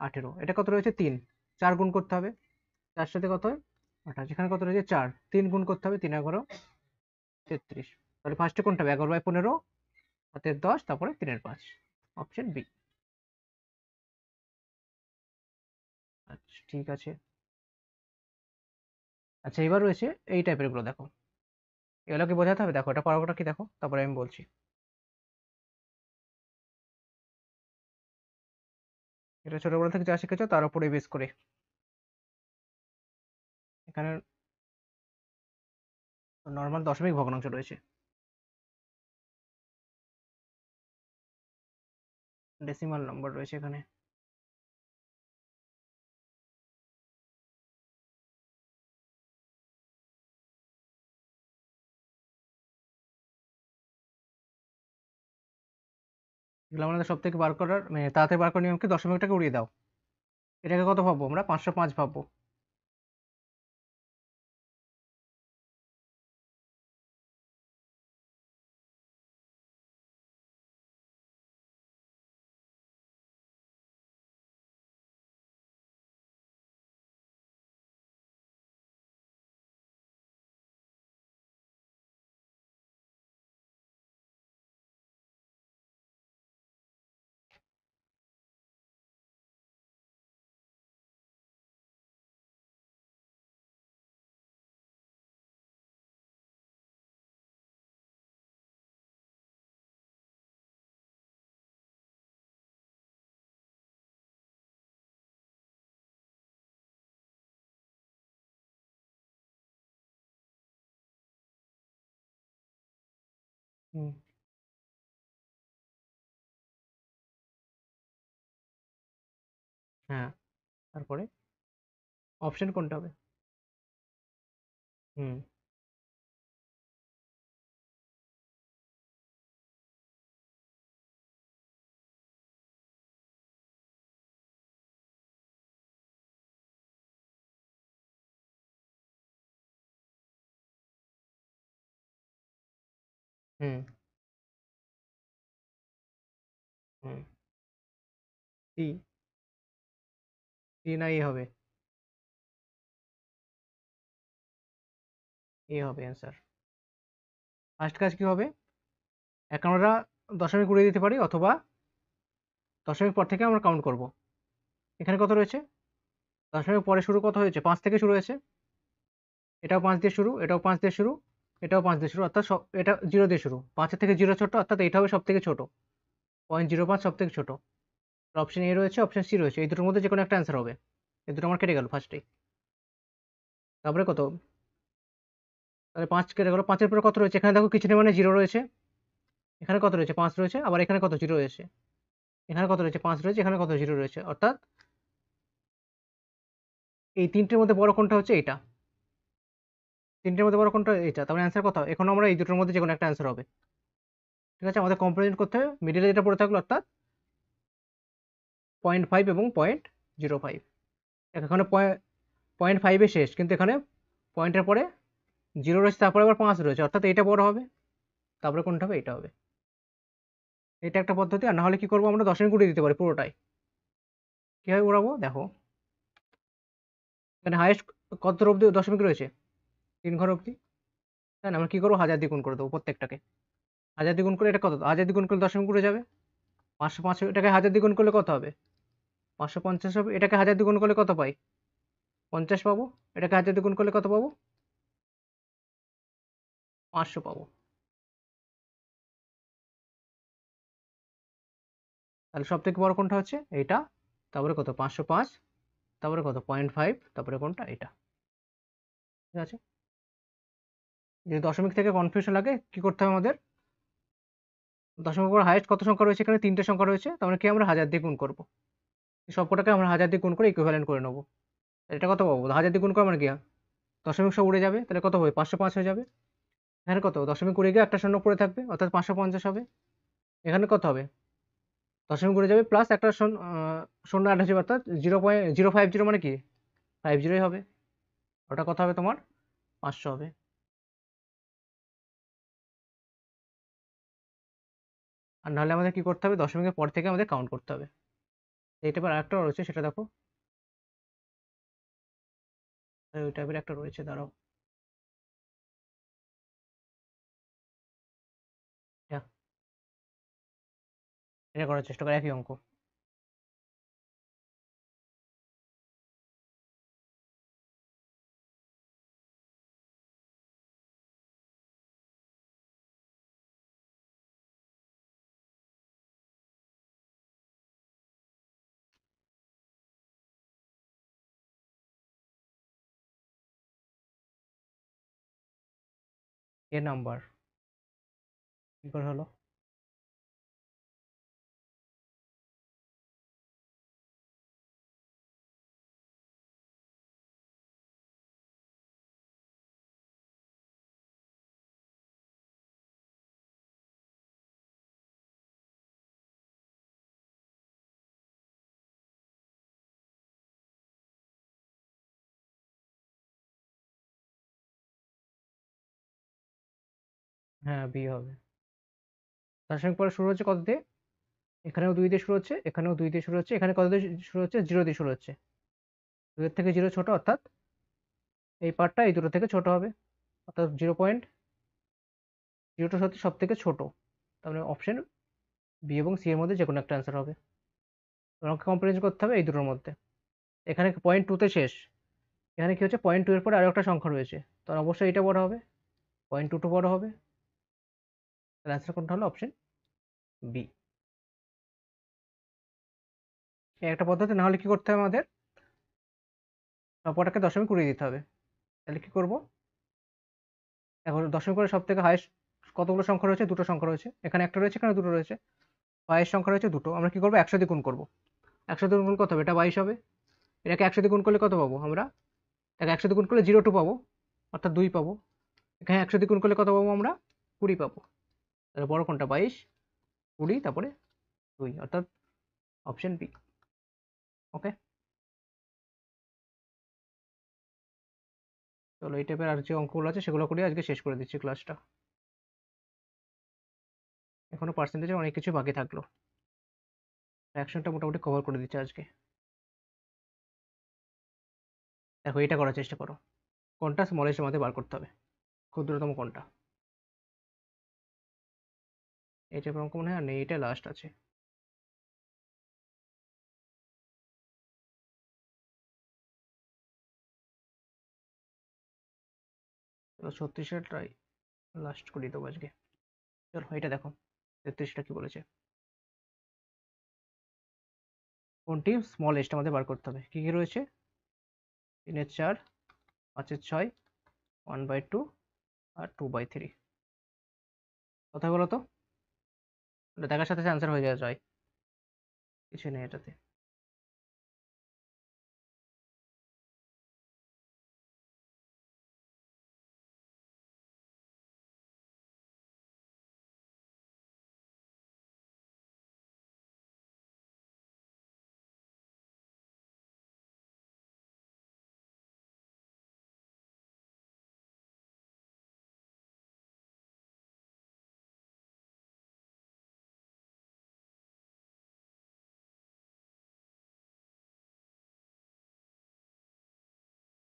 18। এটা কত রয়েছে? 3। 4 গুণ করতে হবে। 4 সাথে কত হয়? 28। এখানে কত রয়েছে? 4। 3 গুণ করতে হবে। 3 11 33। তাহলে ফার্স্টে কোনটা হবে? 11/15 হাতের 10, তারপরে 3/5। Option B. আচ্ছা, ঠিক আছে। আচ্ছা, এবার রয়েছে এই টাইপের গুলো, দেখো। এগুলোকে বোঝাতে হবে, দেখো এটা পড়াটা কি, দেখো তারপরে আমি বলছি। এটা ছোটবেলা থেকে যা শিখেছো তার উপরে বেস করে। এখানে নর্মাল দশমিক ভগ্নাংশ রয়েছে, ডেসিমাল নম্বর রয়েছে এখানে। এগুলো আমাদের সব থেকে বার করার, মানে তাড়াতাড়ি বার করার নিয়ম কি? দশমিকটাকে উড়িয়ে দাও। এটাকে কত ভাববো আমরা? 505 ভাববো। হুম। হ্যাঁ, তারপরে অপশন কোনটা হবে? হুম হুম হুম সি। সি না এ হবে? এ হবে অ্যান্সার। ফার্স্ট কাজ কি হবে? এখন আমরা দশমিক উড়িয়ে দিতে পারি, অথবা দশমিক পর থেকে আমরা কাউন্ট করব। এখানে কত রয়েছে? দশমিক পরে শুরু কত হয়েছে? 5 থেকে শুরু হয়েছে। এটাও 5 দিয়ে শুরু, এটাও 5 দিয়ে শুরু, এটাও 5 দিয়ে শুরু, অর্থাৎ এটা 0 দিয়ে শুরু। 5 থেকে 0 ছোট, অর্থাৎ এটা হবে সব থেকে ছোট। 0.05 সব থেকে ছোট। অপশন এ রয়েছে, অপশন সি রয়েছে, এই দুটোর মধ্যে যে কোনো একটা অ্যান্সার হবে। এই দুটো আমার কেটে গেল ফার্স্টেই। তারপরে কত? তাহলে 5 কেটে গেল। 5-এর পরে কত রয়েছে? এখানে দেখো কিছু নেই, মানে 0 রয়েছে। এখানে কত রয়েছে? 5 রয়েছে। আবার এখানে কত? 0 রয়েছে। এখানে কত রয়েছে? 5 রয়েছে। এখানে কত? 0 রয়েছে। অর্থাৎ এই তিনটের মধ্যে বড় কোনটা হচ্ছে? এইটা। তিনটের মধ্যে বড় কোনটা? এইটা। তাহলে অ্যান্সার কত? এখন আমরা এই দুটোর মধ্যে যে কোনো একটা অ্যান্সার হবে। ঠিক আছে, আমাদের কম্পারিজন করতে হবে। মিডিলে যেটা পড়ে থাকলো, অর্থাৎ 0.5 এবং 0.05। এখানে 0.5-এ শেষ, কিন্তু এখানে পয়েন্টের পরে 0 রয়েছে, তারপরে আবার 5 রয়েছে, অর্থাৎ এইটা বড় হবে। তারপরে কোনটা হবে? এটা হবে। এটা একটা পদ্ধতি। আর না হলে কি করবো? আমরা দশমিক উড়িয়ে দিতে পারি পুরোটাই। কিভাবে উড়াবো? দেখো, এখানে হাইয়েস্ট কত অব্দি দশমিক রয়েছে? 3 ঘর অব্দি। তাই না? আমরা কি করবো? 1000 দিয়ে গুণ করে দেবো প্রত্যেকটাকে। 1000 দিয়ে গুণ করলে এটা কত? 1000 দিয়ে গুণ করলে দশমিক উড়ে যাবে। 505, এটাকে 1000 দিয়ে গুণ করলে কত হবে? 550 হবে। এটাকে 1000 দিয়ে গুণ করলে কত পাই? 50 পাবো। এটাকে 1000 দিয়ে গুণ করলে কত পাবো? 500 পাবো। তাহলে সব থেকে বড় কোনটা হচ্ছে? এইটা। তারপরে কত? 505। তারপরে কত? 0.5। তারপরে কোনটা? এটা। ঠিক আছে। যদি দশমিক থেকে কনফিউশন লাগে, কি করতে হবে আমাদের? দশমিক পর হাইয়েস্ট কত সংখ্যা রয়েছে? এখানে 3টে সংখ্যা রয়েছে, তার মানে কি আমরা 1000 দিয়ে গুণ করবো। সবকটাকে আমরা 1000 দিয়ে গুণ করে ইকুইভ্যালেন্ট করে নেবো। এটা কত পাবো? 1000 দিয়ে গুণ করা মানে কি? দশমিক সব উড়ে যাবে, তাহলে কত হবে? 505 হয়ে যাবে। এখানে কত, দশমিক ঘুরে গিয়ে একটা শূন্য পড়ে থাকবে, অর্থাৎ 550 হবে। এখানে কত হবে, দশমিক ঘুরে যাবে প্লাস একটা শূন্য অ্যাড হচ্ছে, অর্থাৎ 0.050 মানে কি 50 হবে। ওটা কত হবে তোমার, 500 হবে। আর নাহলে আমাদের কি করতে হবে, দশমিকের পর থেকে আমাদের কাউন্ট করতে হবে। এইটা আবার আরেকটা রয়েছে, সেটা দেখো, ওই টাইপের একটা রয়েছে, দাঁড়াও। যা, এটা করার চেষ্টা করো, একই অঙ্ক। এর নাম্বার কি করে হলো, হ্যাঁ বি হবে। দশমিক পরে শুরু হচ্ছে কত দিয়ে, এখানেও 2 দিয়ে শুরু হচ্ছে, এখানেও 2 দিয়ে শুরু হচ্ছে, এখানে কত দিয়ে শুরু হচ্ছে, 0 দিয়ে শুরু হচ্ছে। 2 এর থেকে 0 ছোট, অর্থাৎ এই পার্টটা এই দুটো থেকে ছোট হবে, অর্থাৎ 0.02 হচ্ছে সব থেকে ছোট। তার মানে অপশন বি এবং সি এর মধ্যে যে কোনো একটা অ্যান্সার হবে। তোমাকে কম্পারিজন করতে হবে এই দুটোর মধ্যে। এখানে পয়েন্ট টুতে শেষ, এখানে কি হচ্ছে, পয়েন্ট টু এর পরে আরো একটা সংখ্যা রয়েছে, তো অবশ্যই এটা বড় হবে, 0.22 বড় হবে। তাহলে অ্যান্সার কোনটা হলো, অপশন বি। এই একটা পদ্ধতি, না হলে কি করতে হবে আমাদের, সবকটাকে দশমিক উড়িয়ে দিতে হবে। তাহলে কি করব, এখন দশমিক করে সব থেকে হাইয়েস্ট কতগুলো সংখ্যা রয়েছে, দুটো সংখ্যা রয়েছে, এখানে একটা রয়েছে, এখানে দুটো রয়েছে, হাইয়েস্ট সংখ্যা রয়েছে দুটো। আমরা কি করবো, 100 দিয়ে গুণ করবো। 100 দিয়ে গুণ কত হবে, এটা 22 হবে। এটাকে 100 দিয়ে গুণ করলে কত পাবো আমরা, এটাকে 100 দিয়ে গুণ করলে 02 পাবো, অর্থাৎ 2 পাবো। এখানে 100 দিয়ে গুণ করলে কত পাবো আমরা, 20 পাবো। তাহলে বড় কোনটা, 22, 20, তারপরে 2, অর্থাৎ অপশন বি। ওকে, চলো এই টাইপের আর যে অঙ্কগুলো আছে সেগুলো করে আজকে শেষ করে দিচ্ছি ক্লাসটা। এখনো পার্সেন্টেজে অনেক কিছু বাকি থাকলো, ফ্র্যাকশনটা মোটামুটি কভার করে দিচ্ছে আজকে। দেখো এটা করার চেষ্টা করো, কোনটা স্মলেস্ট আমাদের বার করতে হবে, ক্ষুদ্রতম কোনটা। এই টাইপের অঙ্ক মনে হয় আর নেই, এটা লাস্ট আছে। চলো 36 ট্রাই লাস্ট করে দেবো আজকে। চলো এটা দেখো, 33টা কি বলেছে, কোনটি স্মলেস্ট আমাদের বার করতে হবে। কি কি রয়েছে, 3-এর 4, 5-এর 6, 1/2 আর 2/3। কথা বলো তো, এটা দেখার সাথে অ্যান্সার হয়ে যাওয়া যায়, কিছু নেই এটাতে।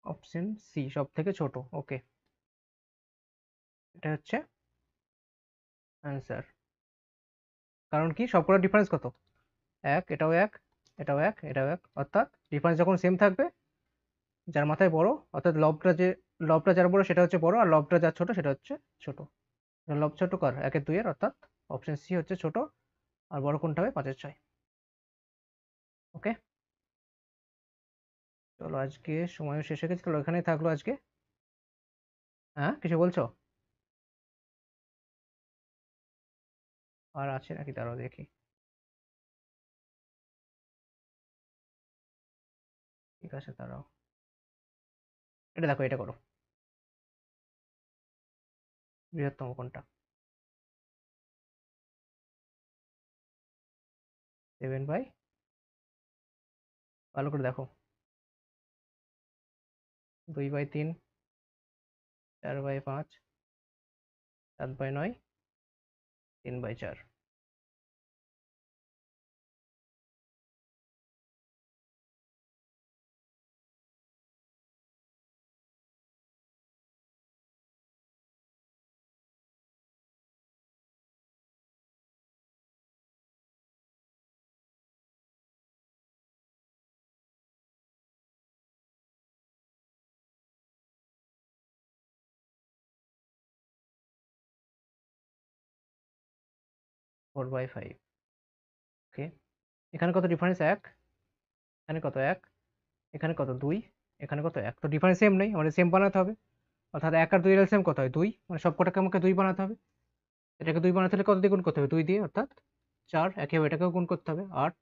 অপশন সি সব থেকে ছোট, ওকে, এটা হচ্ছে অ্যান্সার। কারণ কি, সবকটার ডিফারেন্স কত, এক, এটাও এক, এটাও এক, এটাও এক, অর্থাৎ ডিফারেন্স যখন সেম থাকবে, যার মাথায় বড়, অর্থাৎ লবটা যার বড় সেটা হচ্ছে বড়, আর লবটা যার ছোট সেটা হচ্ছে ছোট। লব ছোট কার, 1-এর 2-এর, অর্থাৎ অপশন সি হচ্ছে ছোট, আর বড় কোনটা হবে, 5-এর 6। ওকে, চলো আজকে সময়ও শেষ হয়ে গেছে, চলো এখানেই থাকলো আজকে। হ্যাঁ কিছু বলছো, আর আছে নাকি, দাঁড়াও দেখি। ঠিক আছে দাঁড়াও, এটা দেখো, এটা করো, বৃহত্তম কোনটা? 7/, ভালো করে দেখো, 2/3, 4/5, 7/9, 3/4। 4/5। ওকে, এখানে কত ডিফারেন্স? 1, এখানে কত? 1, এখানে কত? 2, এখানে কত? 1। তো ডিফারেন্স সেম নেই, আমাদের সেম বানাতে হবে। অর্থাৎ 1 আর 2 এর এলসিএম কত হয়? 2, মানে সবকটাকে আমাকে 2 বানাতে হবে। এটাকে 2 বানাতে হলে কত দিয়ে গুণ করতে হবে? 2 দিয়ে, অর্থাৎ 4। একইভাবে এটাকেও গুণ করতে হবে 8,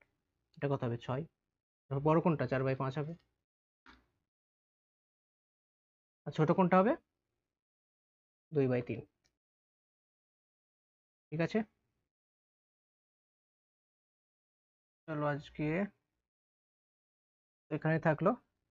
এটা কত হবে? 6। বড় কোনটা? 4/5 হবে। আর ছোট কোনটা হবে? 2/3। ঠিক আছে, চলো আজকে এখানে থাকলো।